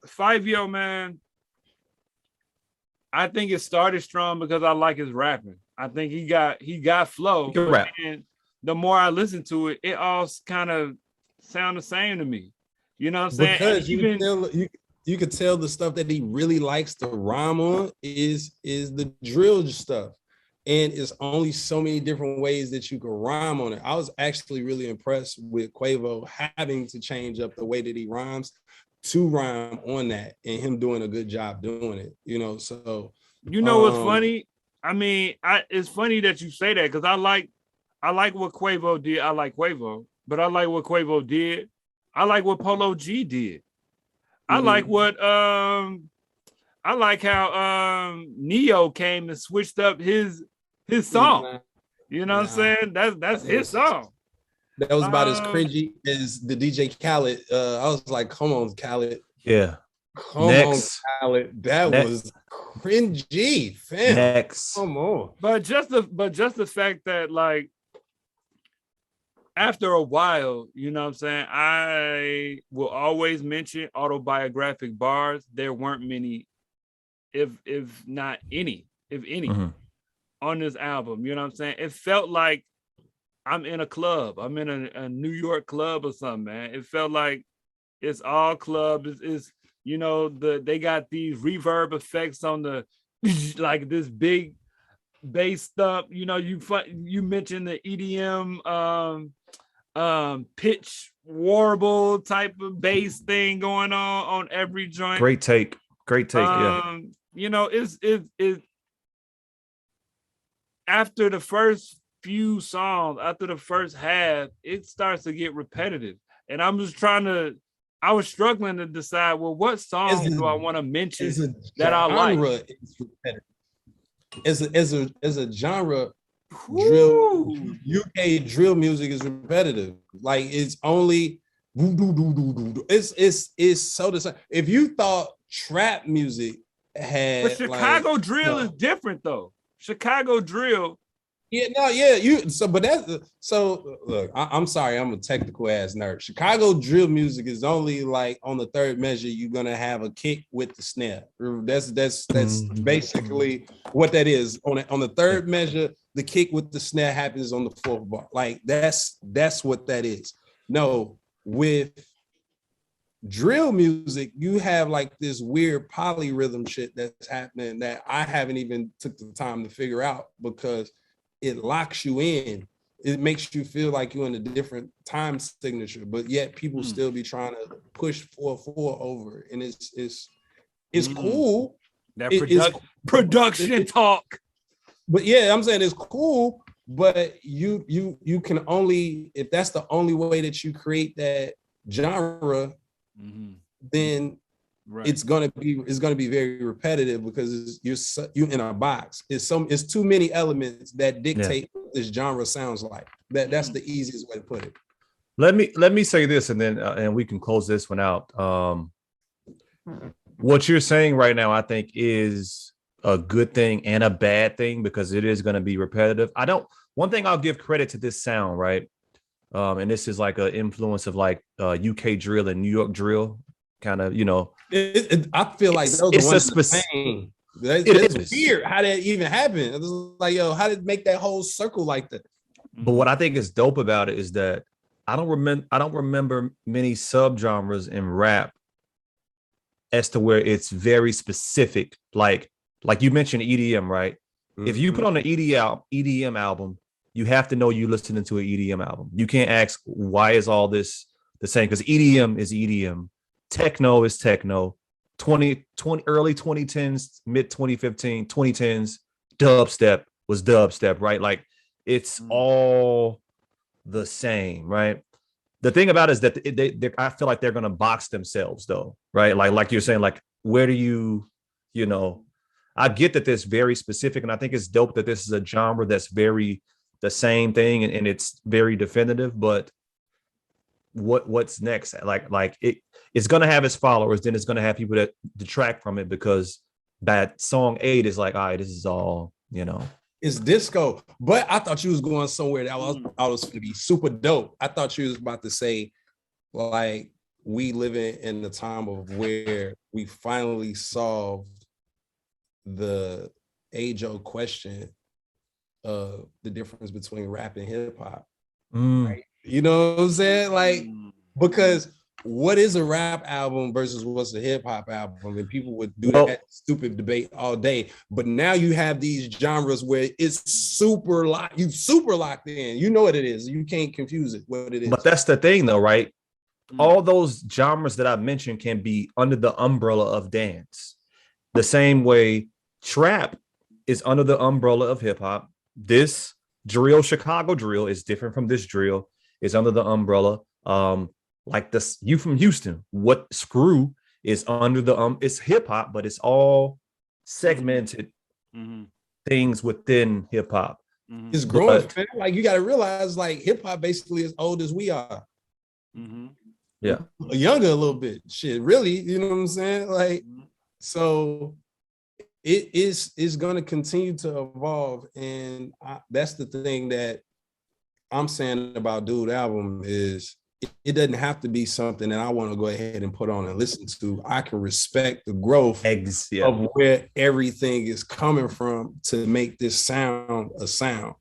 Speaker 1: Fivio, man, I think it started strong because I like his rapping. I think he got flow. And the more I listen to it, it all kind of sound the same to me. You know what I'm saying?
Speaker 2: Because you could tell the stuff that he really likes to rhyme on is the drill stuff. And it's only so many different ways that you can rhyme on it. I was actually really impressed with Quavo having to change up the way that he rhymes to rhyme on that, and him doing a good job doing it. So
Speaker 1: what's funny? I mean, it's funny that you say that because I like what Quavo did. I like Quavo, but I like what Quavo did. I like what Polo G did. I like what I like how Neo came and switched up his song. You know what I'm saying? That's his song.
Speaker 2: That was about as cringy as the DJ Khaled. I was like, come on, Khaled.
Speaker 4: Yeah.
Speaker 2: Come on, Khaled. That was cringy, fam.
Speaker 4: Next.
Speaker 2: Come on.
Speaker 1: But just the fact that, like, after a while, you know what I'm saying, I will always mention autobiographic bars. There weren't many, if not any, if any, on this album. You know what I'm saying? It felt like I'm in a club. I'm in a New York club or something, man. It felt like it's all club. It's they got these reverb effects on the, like this big bass thump. You mentioned the EDM pitch warble type of bass thing going on every joint.
Speaker 4: Great take. Yeah.
Speaker 1: It's after the first few songs, after the first half, it starts to get repetitive. And I was struggling to decide, well, what song do I want to mention that I like?
Speaker 2: As a genre, drill, UK drill music is repetitive. Like, it's only it's so the same. If you thought trap music had,
Speaker 1: but Chicago drill is different though. Chicago drill.
Speaker 2: Look, I'm sorry, I'm a technical ass nerd. Chicago drill music is only like on the third measure, you're gonna have a kick with the snare. That's basically what that is. On the third measure, the kick with the snare happens on the fourth bar. Like that's what that is. No, with drill music, you have like this weird polyrhythm shit that's happening that I haven't even took the time to figure out because it locks you in. It makes you feel like you're in a different time signature, but yet people still be trying to push 4/4 over, and it's cool.
Speaker 1: That production talk.
Speaker 2: But yeah, I'm saying it's cool, but you can only, if that's the only way that you create that genre, then it's gonna be very repetitive because you're in a box. It's too many elements that dictate what this genre sounds like. That's the easiest way to put it.
Speaker 4: Let me say this, and then and we can close this one out. What you're saying right now, I think, is a good thing and a bad thing because it is going to be repetitive. One thing I'll give credit to this sound, right? And this is like an influence of like UK drill and New York drill, kind of, you know.
Speaker 2: I feel like those are ones the same. It's weird how that even happened. It's like, yo, how did it make that whole circle like that?
Speaker 4: But what I think is dope about it is that I don't remember many subgenres in rap as to where it's very specific. Like you mentioned EDM, right? Mm-hmm. If you put on an EDM album, you have to know you're listening to an EDM album. You can't ask why is all this the same, because EDM is EDM, techno is techno. Early 2010s, mid 2015, 2010s, dubstep was dubstep, right? Like it's all the same, right? The thing about it is that I feel like they're gonna box themselves though, right? Like you're saying, like where do you know? I get that this very specific, and I think it's dope that this is a genre that's very the same thing and it's very definitive. But what's next? Like it's gonna have its followers, then it's gonna have people that detract from it because that song 8 is like, all right, this is all, you know.
Speaker 2: It's disco, but I thought you was going somewhere that I was going to be super dope. I thought you was about to say, like, we living in the time of where we finally solved the age-old question of the difference between rap and hip hop. Right? You know what I'm saying? Like, because what is a rap album versus what's a hip hop album? And people would do that stupid debate all day. But now you have these genres where it's super locked in. You know what it is. You can't confuse it, what it is.
Speaker 4: But that's the thing though, right? All those genres that I mentioned can be under the umbrella of dance. The same way trap is under the umbrella of hip hop. This drill, Chicago drill, is different from this drill. It's under the umbrella. Like this, you from Houston, what screw is under the it's hip hop, but it's all segmented things within hip hop.
Speaker 2: It's growing, like you got to realize, like hip hop basically as old as we are.
Speaker 4: Yeah,
Speaker 2: younger a little bit. Shit, really, you know what I'm saying? Like, so it's going to continue to evolve, and that's the thing that I'm saying about Dude album is. It doesn't have to be something that I want to go ahead and put on and listen to. I can respect the growth of where everything is coming from to make this sound a sound.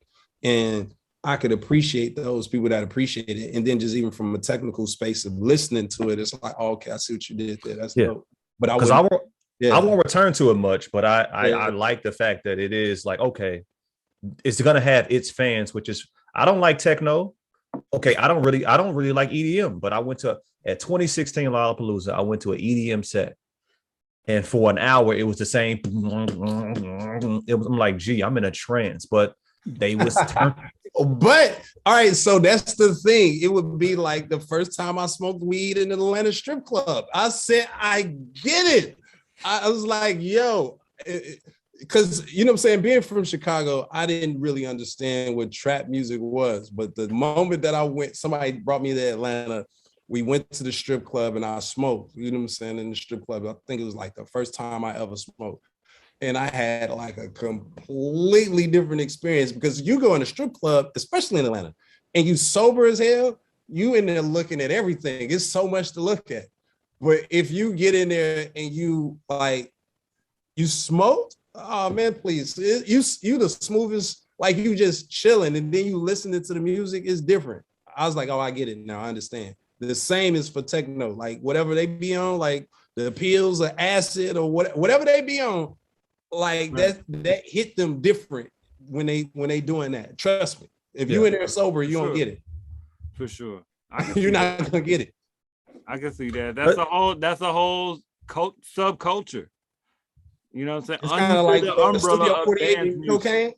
Speaker 2: And I could appreciate those people that appreciate it. And then just even from a technical space of listening to it, it's like, oh, okay, I see what you did there. That's dope. But I
Speaker 4: won't return to it much, but I like the fact that it is like, okay, it's going to have its fans, which is, I don't like techno. Okay, I don't really like EDM, but I went to at 2016 Lollapalooza, I went to an EDM set, and for an hour it was the same. I'm like, gee, I'm in a trance, but they was.
Speaker 2: But all right, so that's the thing. It would be like the first time I smoked weed in an Atlanta strip club. I said, I get it. I was like, yo. Because, you know what I'm saying, being from Chicago, I didn't really understand what trap music was. But the moment that I went, somebody brought me to Atlanta, we went to the strip club and I smoked, you know what I'm saying, in the strip club. I think it was like the first time I ever smoked. And I had like a completely different experience because you go in a strip club, especially in Atlanta, and you sober as hell, you in there looking at everything. It's so much to look at. But if you get in there and you smoked, oh man, please. You the smoothest, like you just chilling and then you listening to the music is different. I was like, oh, I get it now. I understand. The same is for techno. Like whatever they be on, like the pills or acid or whatever they be on, like that hit them different when they doing that. Trust me. If you in there sober, you don't get it.
Speaker 1: For sure.
Speaker 2: You're not gonna get it.
Speaker 1: I can see that. That's a whole subculture. You know what I'm saying?
Speaker 2: It's kind of like
Speaker 1: the umbrella
Speaker 2: Studio
Speaker 1: of
Speaker 2: 48 and cocaine.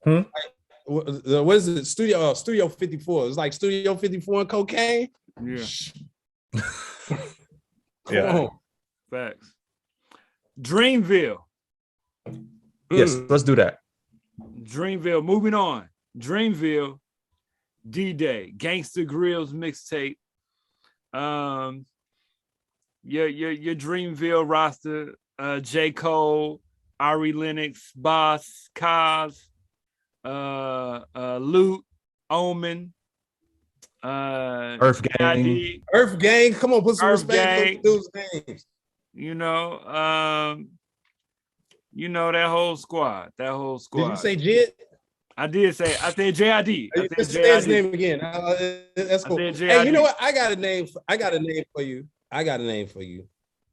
Speaker 2: Like, what is it? Studio 54. It's like Studio 54 and cocaine.
Speaker 1: Yeah.
Speaker 2: Come on.
Speaker 1: Facts. Dreamville.
Speaker 4: Yes, let's do that.
Speaker 1: Dreamville. Moving on. Dreamville. D-Day. Gangsta Grillz mixtape. Your Dreamville roster. J. Cole, Ari Lennox, Boss, Kaz, Loot, Omen,
Speaker 4: Earth Gang.
Speaker 1: B.I.B.L.E.
Speaker 2: Earth Gang. Come on, put some
Speaker 1: Earth
Speaker 2: respect on those names.
Speaker 1: You know that whole squad. That whole squad.
Speaker 2: Did you say Jid?
Speaker 1: I said JID.
Speaker 2: I said his name again. That's cool. Hey, you know what? I got a name for you.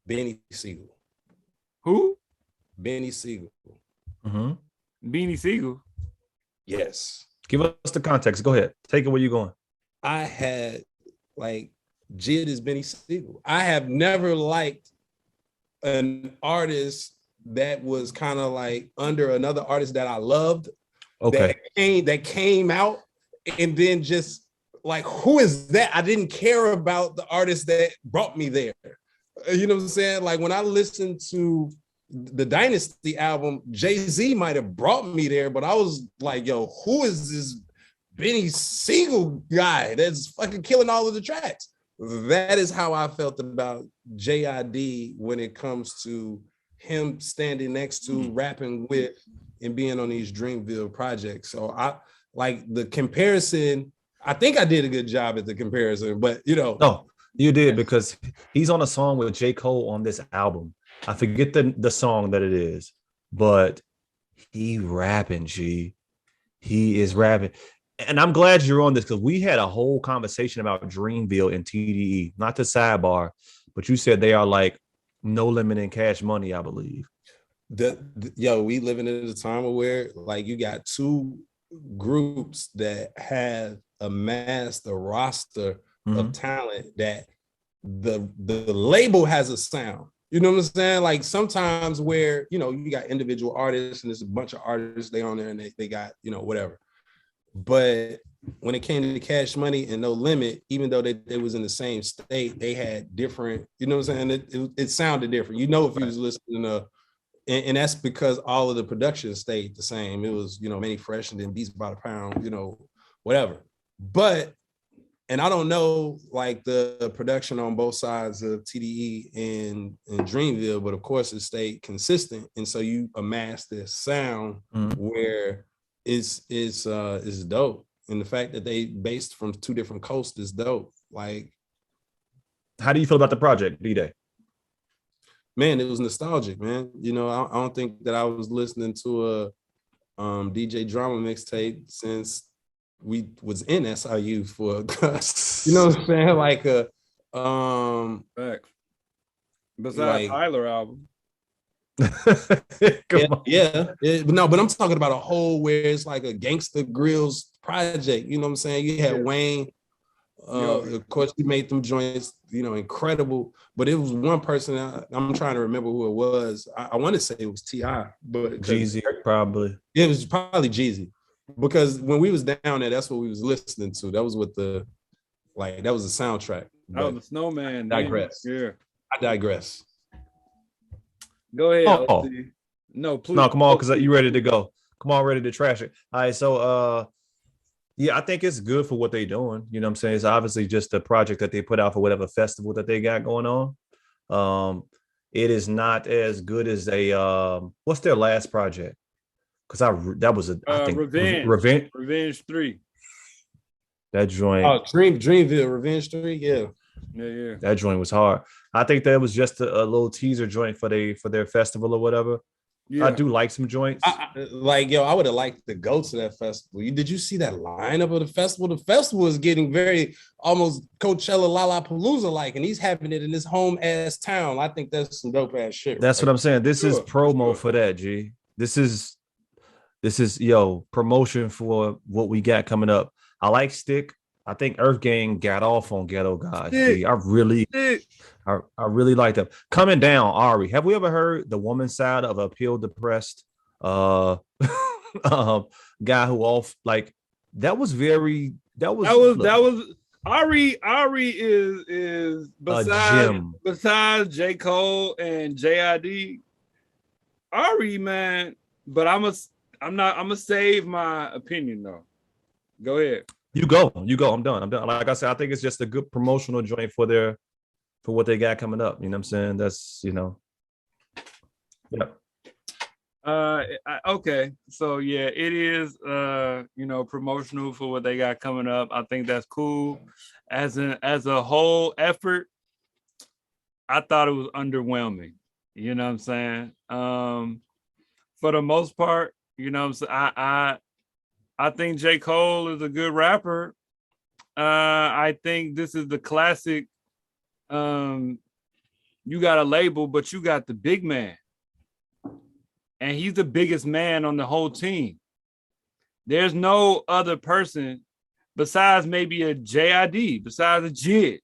Speaker 2: Benny Siegel.
Speaker 1: Who?
Speaker 2: Benny Siegel.
Speaker 1: Beanie Siegel.
Speaker 2: Yes.
Speaker 4: Give us the context. Go ahead. Take it where you're going.
Speaker 2: I had Jid is Benny Siegel. I have never liked an artist that was kind of like under another artist that I loved.
Speaker 4: Okay.
Speaker 2: That came out and then just like, who is that? I didn't care about the artist that brought me there. You know what I'm saying? Like when I listened to the Dynasty album, Jay-Z might have brought me there, but I was like, yo, who is this Benny Siegel guy that's fucking killing all of the tracks? That is how I felt about JID when it comes to him standing next to, rapping with, and being on these Dreamville projects. So I like the comparison. I think I did a good job at the comparison, but you know.
Speaker 4: No, you did, because he's on a song with J. Cole on this album. I forget the song that it is, but he rapping, G. He is rapping. And I'm glad you're on this, because we had a whole conversation about Dreamville and TDE, not the sidebar, but you said they are like No Limit in Cash Money, I believe.
Speaker 2: We living in a time where like you got two groups that have amassed a roster of talent that the label has a sound. You know what I'm saying? Like sometimes where, you know, you got individual artists and there's a bunch of artists, they on there and they got, you know, whatever. But when it came to Cash Money and No Limit, even though they was in the same state, they had different, you know what I'm saying? It sounded different. You know, if you was listening to, and that's because all of the production stayed the same. It was, you know, Manny Fresh and then Beats by the Pound, you know, whatever. But, and I don't know like the production on both sides of TDE and Dreamville, but of course it stayed consistent. And so you amass this sound where it's dope. And the fact that they based from two different coasts is dope. Like,
Speaker 4: how do you feel about the project, D-Day?
Speaker 2: Man, it was nostalgic, man. You know, I don't think that I was listening to a DJ drama mixtape since we was in SIU for, you know what I'm saying? Like
Speaker 1: besides
Speaker 2: like,
Speaker 1: Tyler album.
Speaker 2: No, but I'm talking about a whole where it's like a Gangsta Grillz project. You know what I'm saying? You had Wayne. Of course, he made them joints, you know, incredible. But it was one person. I'm trying to remember who it was. I want to say it was T.I., but
Speaker 4: Jeezy probably.
Speaker 2: It was probably Jeezy, because when we was down there, that's what we was listening to. That was what that was the soundtrack.
Speaker 1: Oh, the Snowman.
Speaker 2: I digress.
Speaker 1: Yeah,
Speaker 2: I digress.
Speaker 1: Go ahead.
Speaker 4: Oh.
Speaker 1: No, please.
Speaker 4: No, come on, because you ready to go. Come on, ready to trash it. All right, so yeah, I think it's good for what they're doing. You know what I'm saying? It's obviously just a project that they put out for whatever festival that they got going on. It is not as good as what's their last project? Because I think
Speaker 1: Revenge 3.
Speaker 4: That joint.
Speaker 2: Oh, Dreamville, Revenge 3, yeah.
Speaker 1: Yeah.
Speaker 4: That joint was hard. I think that was just a little teaser joint for their festival or whatever.
Speaker 1: Yeah.
Speaker 4: I do like some joints.
Speaker 2: Like, yo, I would have liked to go to that festival. Did you see that lineup of the festival? The festival is getting very almost Coachella Lollapalooza like, and he's having it in his home ass town. I think that's some dope ass shit.
Speaker 4: That's what I'm saying. This is promo for that, G. This is promotion for what we got coming up. I like Stick. I think Earth Gang got off on Ghetto Gods. G. I really like them. Coming Down, Ari. Have we ever heard the woman side of Appeal Depressed? Guy who that was
Speaker 1: Ari is besides J. Cole and JID. Ari, man, but I'm gonna save my opinion though. Go ahead. You go.
Speaker 4: I'm done. Like I said, I think it's just a good promotional joint for what they got coming up. You know what I'm saying? That's yeah.
Speaker 1: Okay, so yeah, it is promotional for what they got coming up. I think that's cool. As a whole effort, I thought it was underwhelming. You know what I'm saying? For the most part, you know what I'm saying? I think J. Cole is a good rapper. I think this is the classic. You got a label, but you got the big man. And he's the biggest man on the whole team. There's no other person besides maybe a JID, besides a JID.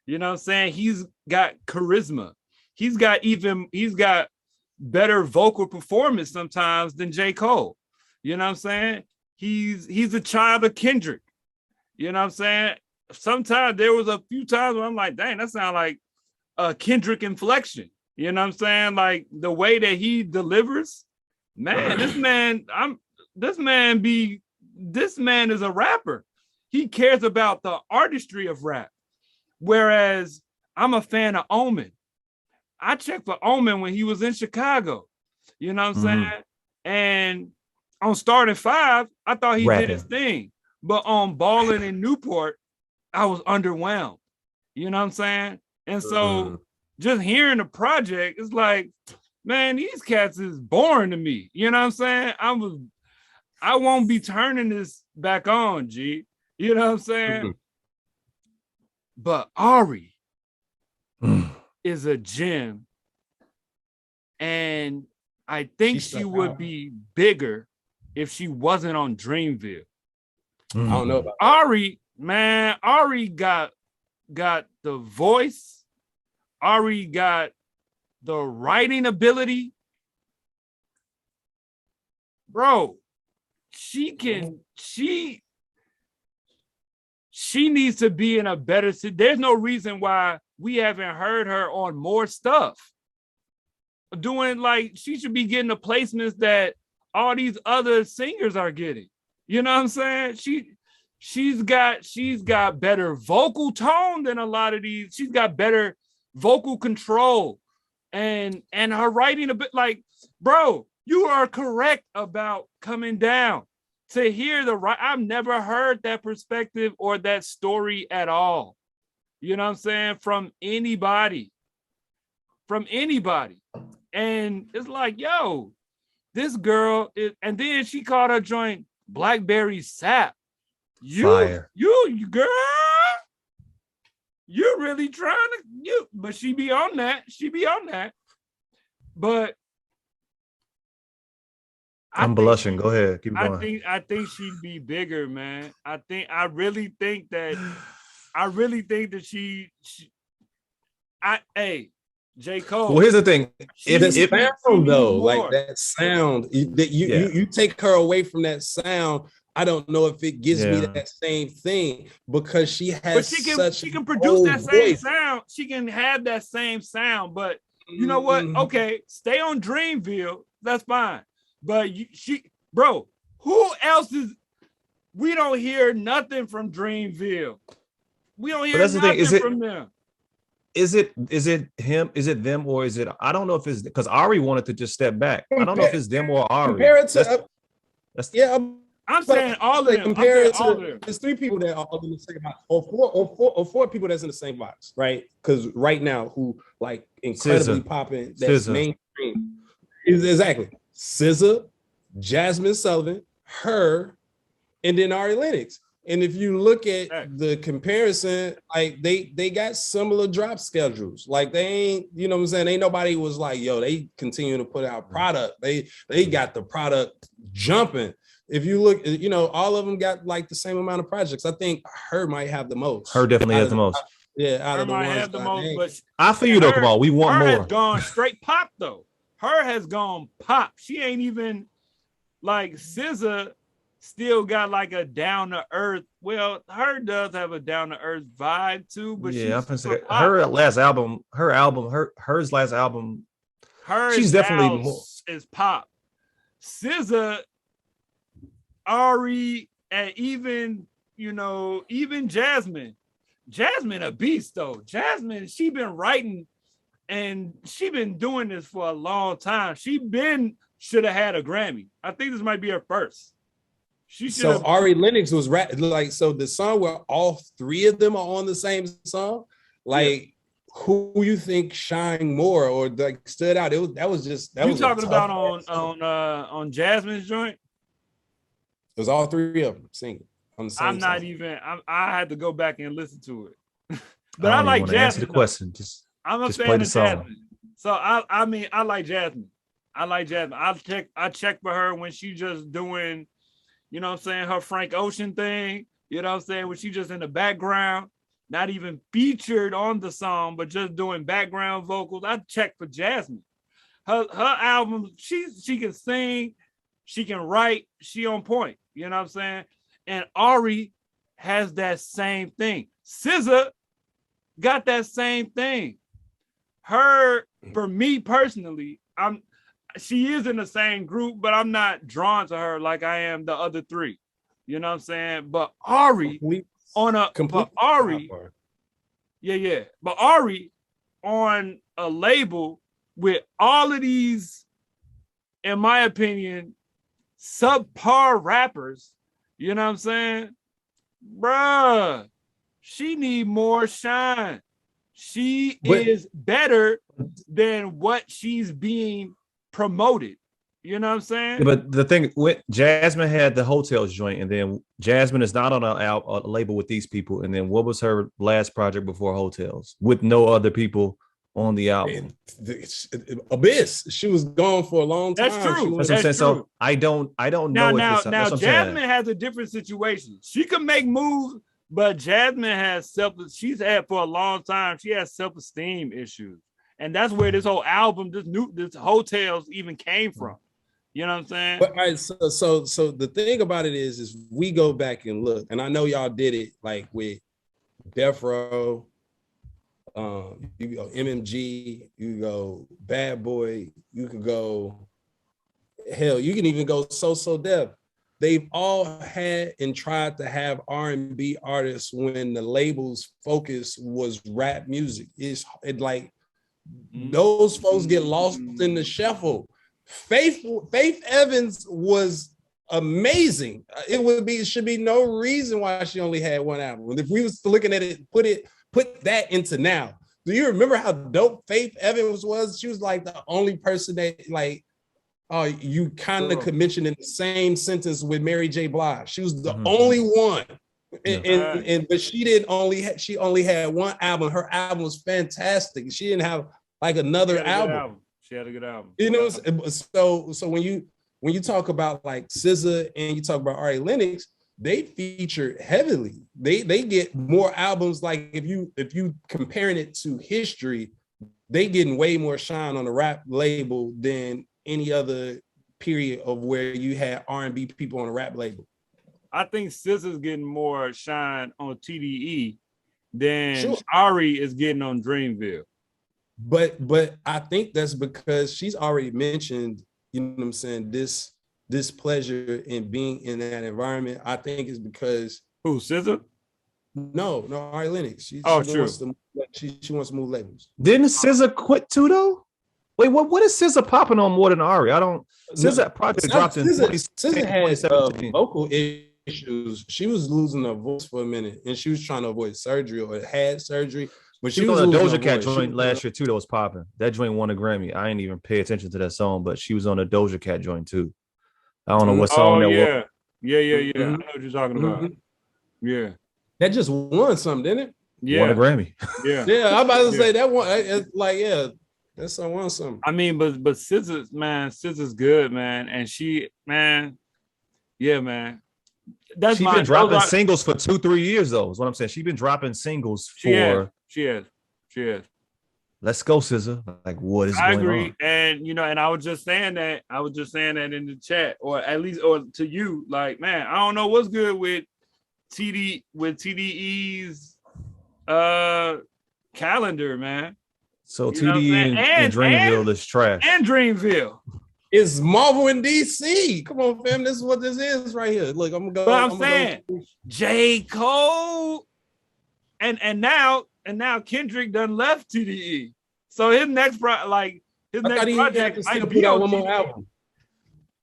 Speaker 1: You know what I'm saying? He's got charisma. He's got better vocal performance sometimes than J. Cole. You know what I'm saying? He's a child of Kendrick. You know what I'm saying? Sometimes there was a few times where I'm like, dang, that sounds like a Kendrick inflection. You know what I'm saying? Like the way that he delivers, man, this man is a rapper. He cares about the artistry of rap. Whereas I'm a fan of Omen. I checked for Omen when he was in Chicago. You know what I'm saying? And on Starting Five, I thought he did his thing. But on Ballin' in Newport, I was underwhelmed. You know what I'm saying? And so just hearing the project, it's like, man, these cats is boring to me. You know what I'm saying? I won't be turning this back on, G. You know what I'm saying? But Ari is a gem. And I think she would be bigger if she wasn't on Dreamville.
Speaker 2: I don't know about
Speaker 1: Ari, man. Ari got the voice. Ari got the writing ability. Bro, she needs to be in a better city. There's no reason why we haven't heard her on more stuff. Doing she should be getting the placements that all these other singers are getting. You know what I'm saying? She's got better vocal tone than a lot of these. She's got better vocal control and her writing a bit bro, you are correct about Coming Down. To hear I've never heard that perspective or that story at all. You know what I'm saying? From anybody. And it's like, yo, this girl is, and then she called her joint Blackberry Sap. You girl, you're really trying to, but she be on that. But
Speaker 4: I'm blushing. Go ahead. Keep going.
Speaker 1: I think she'd be bigger, man. I really think that J. Cole.
Speaker 4: Well, here's the thing.
Speaker 2: If sound though, like that sound, you take her away from that sound. I don't know if it gives me that same thing because she has
Speaker 1: she can produce that same sound. She can have that same sound, but you know what? Okay, stay on Dreamville. That's fine. But who else is? We don't hear nothing from Dreamville. We don't hear nothing from them.
Speaker 4: Is it him? Is it them? Or is it? I don't know if it's because Ari wanted to just step back. I don't know if it's them or Ari.
Speaker 2: Compare it to
Speaker 1: I'm saying all of them.
Speaker 2: Compare it to there's three people that are in the same box, or four people that's in the same box, right? Because right now, who incredibly popping, that's mainstream. Exactly. SZA, Jasmine Sullivan, her, and then Ari Lennox. And if you look at the comparison, like they got similar drop schedules. Like they ain't, you know what I'm saying? Ain't nobody was like, yo, they continue to put out product. They got the product jumping. If you look, you know, all of them got like the same amount of projects. I think her might have the most.
Speaker 4: Her definitely has the most.
Speaker 2: Yeah, out
Speaker 1: her
Speaker 2: of the
Speaker 1: might
Speaker 2: ones
Speaker 1: have the most, but
Speaker 4: I feel you though. Come on, we want
Speaker 1: her
Speaker 4: more.
Speaker 1: Has gone straight pop though. Her has gone pop. She ain't even like SZA. Still got like a down to earth. Well, her does have a down to earth vibe too, but
Speaker 4: yeah, her last album, hers last album, she's definitely more
Speaker 1: is pop. SZA, Ari, and even Jasmine a beast though. Jasmine, she been writing and she been doing this for a long time. Should have had a Grammy. I think this might be her first.
Speaker 2: So Ari Lennox was so the song where all three of them are on the same song, like who you think shined more or like stood out? That was talking
Speaker 1: about on Jasmine's joint.
Speaker 2: It was all three of them singing on the same
Speaker 1: song. I had to go back and listen to it. But I like Jasmine. Answer
Speaker 4: the question.
Speaker 1: I'm a fan of Jasmine. So I mean I like Jasmine. I check for her when she just doing, you know what I'm saying, her Frank Ocean thing, you know what I'm saying, when she just in the background, not even featured on the song, but just doing background vocals. I check for Jasmine. Her album, she can sing, she can write, she on point, you know what I'm saying? And Ari has that same thing. SZA got that same thing. Her, for me personally, she is in the same group, but I'm not drawn to her like I am the other three. You know what I'm saying? But Ari But Ari on a label with all of these, in my opinion, subpar rappers, you know what I'm saying? Bruh, she need more shine. She is better than what she's being promoted. You know what I'm saying?
Speaker 4: Yeah, but the thing with Jasmine had the Hotels joint, and then Jasmine is not on a label with these people. And then what was her last project before Hotels with no other people on the album?
Speaker 2: Abyss. She was gone for a long time.
Speaker 1: That's true.
Speaker 4: That's what I'm saying. So I don't know.
Speaker 1: Now Jasmine has a different situation. She can make moves, but Jasmine has she's had for a long time. She has self-esteem issues. And that's where this whole album, this Hotels even came from. You know what I'm saying?
Speaker 2: But all right, so the thing about it is we go back and look, and I know y'all did it like with Death Row, you go MMG, you go Bad Boy, you could go, hell, you can even go So Def. They've all had and tried to have R&B artists when the label's focus was rap music. Those folks get lost in the shuffle. Faith Evans was amazing. It should be no reason why she only had one album. If we was looking at it, put that into now. Do you remember how dope Faith Evans was? She was like the only person that you kind of could mention in the same sentence with Mary J. Blige. She was the only one. But she only had one album. Her album was fantastic. She didn't have like another album.
Speaker 1: She had a good album.
Speaker 2: You know, so when you talk about like SZA and you talk about Ari Lennox, they feature heavily. They get more albums. Like if you comparing it to history, they getting way more shine on the rap label than any other period of where you had R&B people on a rap label.
Speaker 1: I think SZA's getting more shine on TDE than Ari is getting on Dreamville.
Speaker 2: But I think that's because she's already mentioned, you know what I'm saying, this pleasure in being in that environment. I think is because
Speaker 1: who, SZA?
Speaker 2: No, Ari Lennox. She
Speaker 1: true.
Speaker 2: She wants to move labels.
Speaker 4: Didn't SZA quit too though? Wait, what is SZA popping on more than Ari? I don't. SZA project dropped in 2017.
Speaker 2: Vocal issues. She was losing her voice for a minute, and she was trying to avoid surgery or had surgery. But
Speaker 4: She was on a Doja Cat joint last year too. That was popping. That joint won a Grammy. I ain't even pay attention to that song, but she was on a Doja Cat joint too. I don't know what song that was.
Speaker 1: Yeah. I know what you're talking about. Yeah.
Speaker 2: That just won something, didn't it?
Speaker 1: Yeah.
Speaker 4: Won a Grammy.
Speaker 1: Yeah.
Speaker 2: Yeah, I'm about to say that one. It's like, that song won something.
Speaker 1: I mean, but SZA's good, man. And she, man, yeah, man.
Speaker 4: She's been dropping singles for 2-3 years, though. Is what I'm saying. She's been dropping singles for.
Speaker 1: She has.
Speaker 4: Let's go, SZA. Like, what is going on?
Speaker 1: And and I was just saying that. In the chat, or at least, or to you, like, man, I don't know what's good with TDE's calendar, man.
Speaker 4: So TDE and Dreamville is trash.
Speaker 1: And Dreamville.
Speaker 2: It's Marvel in DC. Come on, fam. This is what this is right here. Look, I'm gonna go.
Speaker 1: But I'm saying J. Cole and now Kendrick done left TDE. So his next project might
Speaker 2: put out one more album.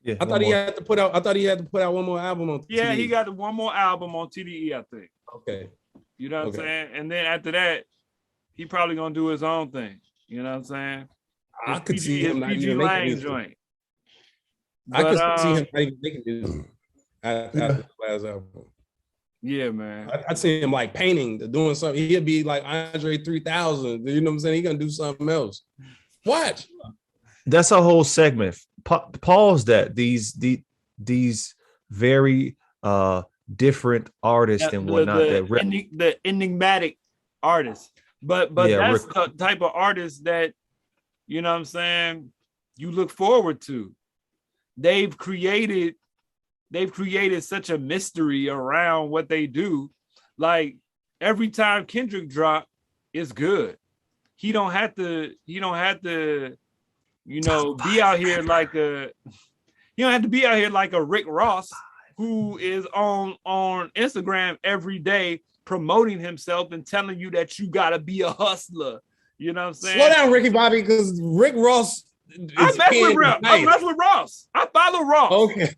Speaker 4: Yeah,
Speaker 2: I thought he had to put out one more album on TDE.
Speaker 1: Yeah, he got one more album on TDE, I think.
Speaker 2: Okay.
Speaker 1: You know what I'm saying? And then after that, he probably gonna do his own thing. You know what I'm saying?
Speaker 2: I could see him not even making this joint.
Speaker 1: But,
Speaker 2: I could see him not even making this after the last album.
Speaker 1: Yeah, man.
Speaker 2: I'd see him like painting, doing something. He'd be like Andre 3000. You know what I'm saying? He's gonna do something else. Watch.
Speaker 4: That's a whole segment. Pause that. These very different artists and whatnot.
Speaker 1: The enigmatic artists. But that's the type of artist that, you know what I'm saying, you look forward to. They've created such a mystery around what they do. Like every time Kendrick drop, it's good. He don't have to, be out here like a Rick Ross who is on Instagram every day promoting himself and telling you that you gotta be a hustler. You know what I'm saying?
Speaker 2: Slow down, Ricky Bobby, because Rick Ross.
Speaker 1: I mess with Ross. I follow Ross.
Speaker 2: Okay.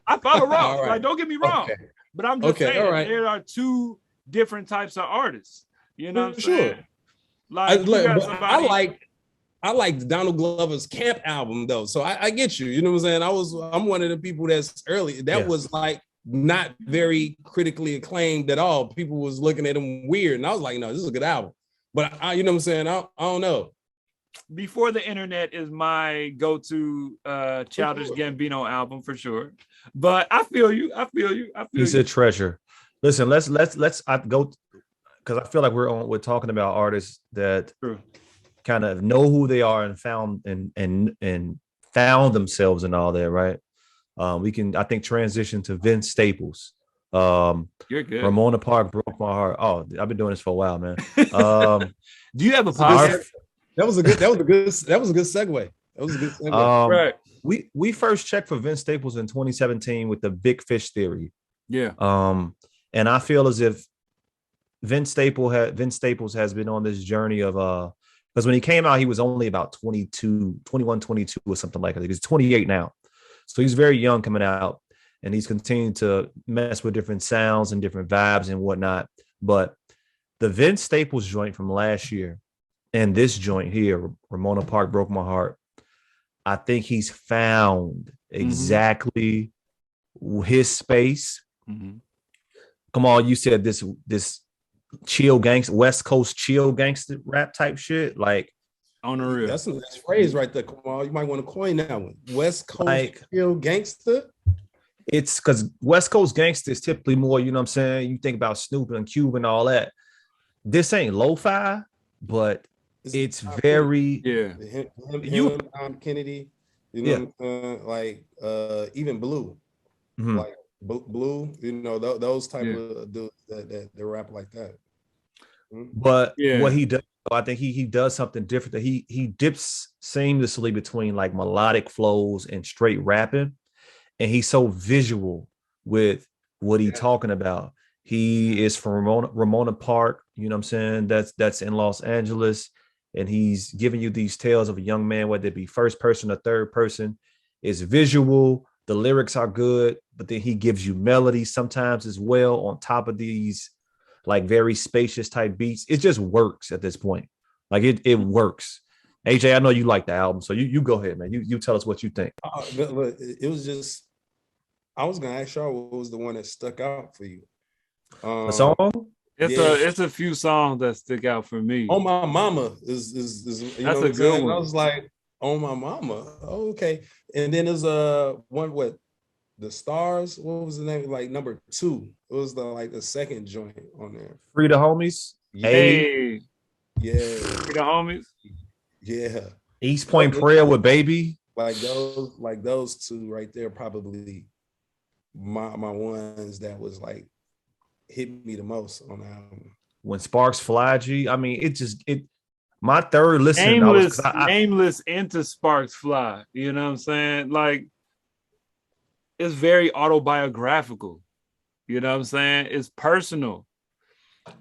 Speaker 1: I follow Ross.
Speaker 2: Right.
Speaker 1: Like, don't get me wrong. Okay. But I'm just saying there are two different types of artists. You know what I'm saying? Like
Speaker 2: I like Donald Glover's Camp album though. So I get you. You know what I'm saying? I'm one of the people that's early. That was like not very critically acclaimed at all. People was looking at him weird. And I was like, no, this is a good album. But you know what I'm saying? I don't know.
Speaker 1: Before the Internet is my go-to Childish Gambino album for sure. But I feel you.
Speaker 4: He's a treasure. Listen, let's go, because I feel like we're talking about artists that kind of know who they are and found themselves and all that, right? We can, I think, transition to Vince Staples.
Speaker 1: You're good.
Speaker 4: Ramona Park broke my heart. Oh, I've been doing this for a while, man.
Speaker 1: Do you have a podcast?
Speaker 2: That was a good segue.
Speaker 1: Right.
Speaker 4: We first checked for Vince Staples in 2017 with the Big Fish theory.
Speaker 1: Yeah.
Speaker 4: And I feel as if Vince Staples has been on this journey of because when he came out, he was only about 21, 22 or something like that. He's 28 now. So he's very young coming out, and he's continuing to mess with different sounds and different vibes and whatnot. But the Vince Staples joint from last year and this joint here, Ramona Park broke my heart. I think he's found exactly his space.
Speaker 1: Mm-hmm.
Speaker 4: Come on, you said this chill gangster, West Coast chill gangster rap type shit, like
Speaker 1: on the real.
Speaker 2: That's a nice phrase right there. Come on, you might want to coin that one. West Coast chill gangster.
Speaker 4: It's because West Coast gangster is typically more, you know what I'm saying? You think about Snoop and Cube and all that. This ain't lo-fi, but it's very
Speaker 2: him, Kennedy, you know, like even Blue, like Blue, you know, those type of dudes that rap like that.
Speaker 4: But what he does, I think he does something different. That he dips seamlessly between like melodic flows and straight rapping, and he's so visual with what he's talking about. He is from Ramona Park, you know what I'm saying? That's in Los Angeles. And he's giving you these tales of a young man, whether it be first person or third person. It's visual. The lyrics are good, but then he gives you melody sometimes as well on top of these like very spacious type beats. It just works at this point. Like it works. AJ, I know you like the album, so you go ahead, man. You tell us what you think.
Speaker 2: But it was just, I was gonna ask y'all what was the one that stuck out for you.
Speaker 4: A song?
Speaker 1: It's a few songs that stick out for me.
Speaker 2: On My Mama is you
Speaker 1: that's
Speaker 2: know
Speaker 1: a good one.
Speaker 2: I was like, On My Mama. Oh, okay. And then there's one with The Stars. What was the name? Like number 2. It was the second joint on there.
Speaker 4: Free the Homies.
Speaker 1: Hey.
Speaker 2: Yeah.
Speaker 1: Free the Homies.
Speaker 2: Yeah.
Speaker 4: East Point Prayer with Baby.
Speaker 2: Like those two right there, probably my ones that was like hit me the most on the album.
Speaker 4: When Sparks Fly, G. I mean, my third listen.
Speaker 1: Nameless into Sparks Fly. You know what I'm saying? Like, it's very autobiographical. You know what I'm saying? It's personal.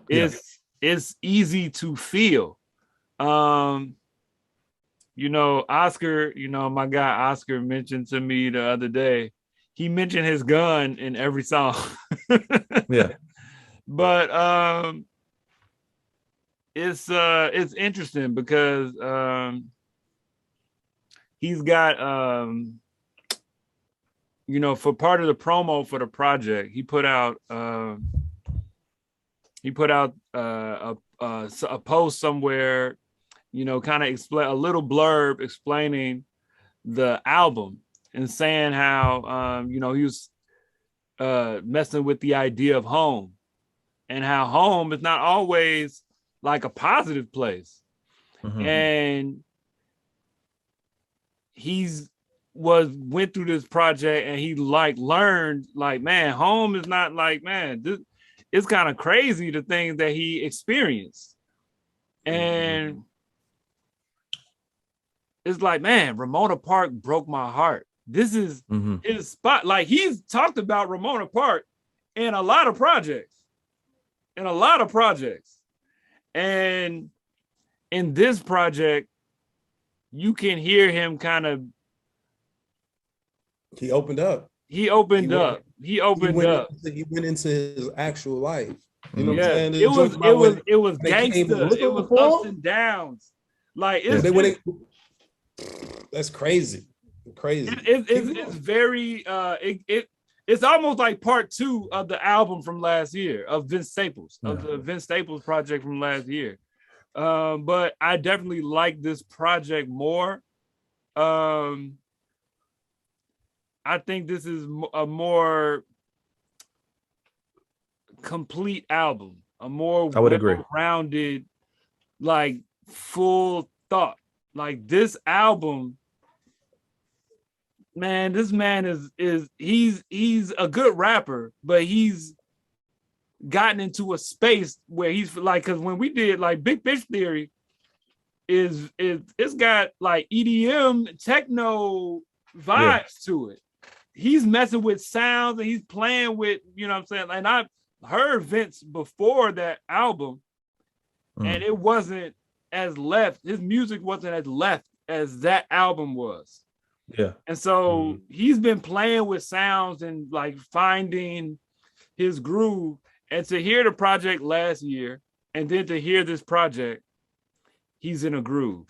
Speaker 1: It's easy to feel. You know, Oscar, you know, my guy Oscar mentioned to me the other day, he mentioned his gun in every song.
Speaker 4: Yeah.
Speaker 1: But it's interesting because he's got you know, for part of the promo for the project, he put out a post somewhere, you know, kind of explain a little blurb explaining the album and saying how you know, he was messing with the idea of home and how home is not always like a positive place. Mm-hmm. And went through this project and he learned man, home is not it's kind of crazy the things that he experienced. And it's like, man, Ramona Park broke my heart. This is his spot. Like, he's talked about Ramona Park in a lot of projects. And in this project, you can hear him kind of.
Speaker 2: He opened up.
Speaker 1: He went
Speaker 2: into his actual life. You know what I'm saying?
Speaker 1: It was gangsta. It was ups and downs. Like,
Speaker 2: that's crazy.
Speaker 1: It's very it's almost like part 2 of the album from last year of Vince Staples, of the Vince Staples project from last year. But I definitely like this project more. I think this is a more complete album, a more well-rounded, like, full thought. Like, this album, man, this man he's a good rapper, but he's gotten into a space where he's like, because when we did like Big Bitch Theory, it's got like EDM techno vibes to it. He's messing with sounds and he's playing with, you know what I'm saying? And I've heard Vince before that album, and it wasn't as left. His music wasn't as left as that album was.
Speaker 4: Yeah.
Speaker 1: And so he's been playing with sounds and like finding his groove. And to hear the project last year and then to hear this project, he's in a groove.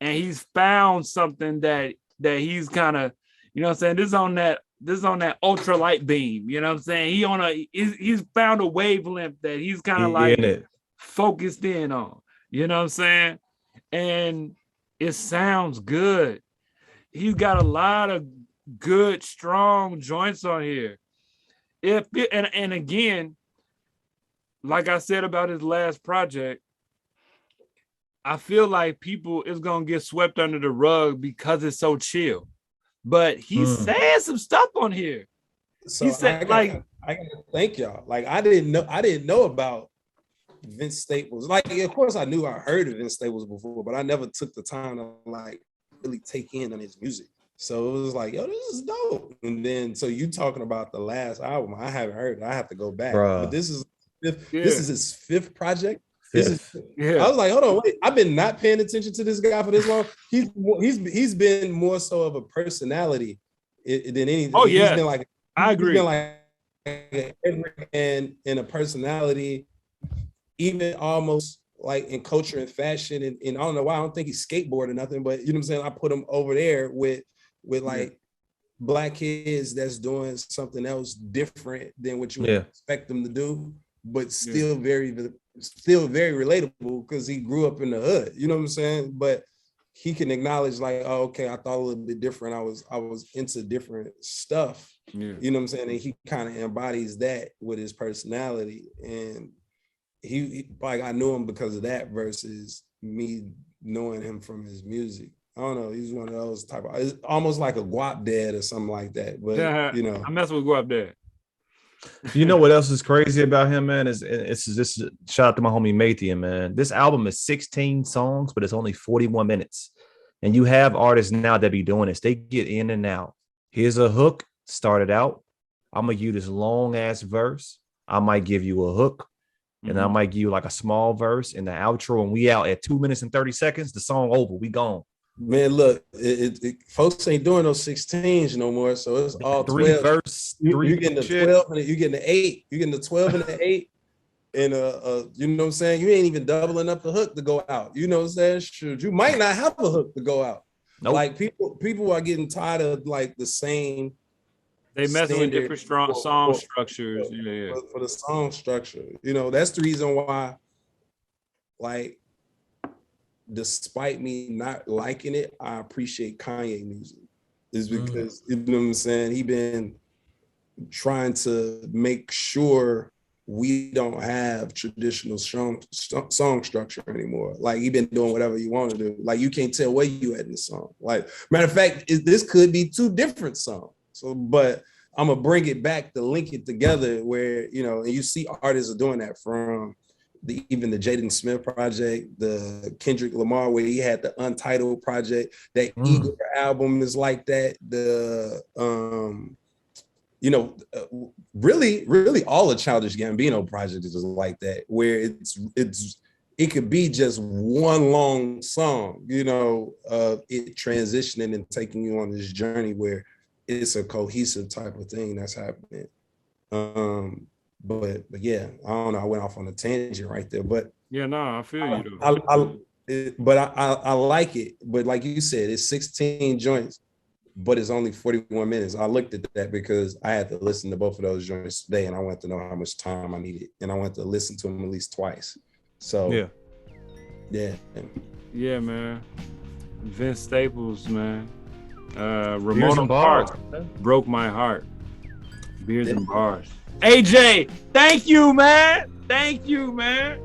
Speaker 1: And he's found something that he's kind of, you know what I'm saying? This is on that ultralight beam, you know what I'm saying? He's found a wavelength that he's kind of like focused in on, you know what I'm saying? And it sounds good. He's got a lot of good, strong joints on here. And again, like I said about his last project, I feel like people is gonna get swept under the rug because it's so chill. But he's saying some stuff on here.
Speaker 2: So he said, I gotta thank y'all. Like, I didn't know about Vince Staples. Like, of course I heard of Vince Staples before, but I never took the time to like really take in on his music. So it was like, yo, this is dope. And then, so you talking about the last album, I haven't heard it. I have to go back.
Speaker 4: Bruh.
Speaker 2: But this is his 5th project.
Speaker 4: I
Speaker 2: was like, hold on, wait. I've been not paying attention to this guy for this long. He's been more so of a personality than anything.
Speaker 1: Oh yeah,
Speaker 2: he's been like,
Speaker 1: I agree.
Speaker 2: He's been like an everyman and a personality, even almost like in culture and fashion. And I don't know why, I don't think he's skateboard or nothing, but you know what I'm saying? I put him over there with like Black kids that's doing something else different than what you would expect them to do, but still very relatable because he grew up in the hood. You know what I'm saying? But he can acknowledge like, oh, okay, I thought a little bit different. I was into different stuff. You know what I'm saying? And he kind of embodies that with his personality. And he like, I knew him because of that versus me knowing him from his music. I don't know. He's one of those type of, it's almost like a Guap Dad or something like that. But you know,
Speaker 1: I mess with Guap Dad.
Speaker 4: You know what else is crazy about him, man? It's this. Shout out to my homie Mathian, man. This album is 16 songs, but it's only 41 minutes. And you have artists now that be doing this. They get in and out. Here's a hook. Started out. I'm gonna give you this long ass verse. I might give you a hook, and I might give you like a small verse in the outro. And we out at 2 minutes and 30 seconds. The song over. We gone.
Speaker 2: Man, look, folks ain't doing those 16s no more, so it's all 12. You're getting the 12 and you're getting the 8. You're getting the 12 and the 8, and you know what I'm saying? You ain't even doubling up the hook to go out. You know what I'm saying? Sure, you might not have a hook to go out. Nope. Like people are getting tired of like the same.
Speaker 1: They messing with different song structures.
Speaker 2: For the song structure, you know, that's the reason why, like, despite me not liking it, I appreciate Kanye music. Is because you know what I'm saying? He been trying to make sure we don't have traditional song structure anymore. Like he been doing whatever you want to do. Like you can't tell where you at in the song. Like matter of fact, this could be 2 different songs. So, but I'm gonna bring it back to link it together where, you know, and you see artists are doing that from even the Jaden Smith project, the Kendrick Lamar, where he had the Untitled project, that Igor album is like that. The you know, really all the Childish Gambino project is like that, where it could be just one long song, you know, it transitioning and taking you on this journey where it's a cohesive type of thing that's happening. But yeah, I don't know. I went off on a tangent right there, but
Speaker 1: yeah, no, I feel you.
Speaker 2: I like it. But like you said, it's 16 joints, but it's only 41 minutes. I looked at that because I had to listen to both of those joints today, and I wanted to know how much time I needed, and I wanted to listen to them at least twice. So
Speaker 1: yeah, man. Vince Staples, man. Ramona Parks broke my heart. Beers and Bars. AJ, thank you, man. Thank you, man.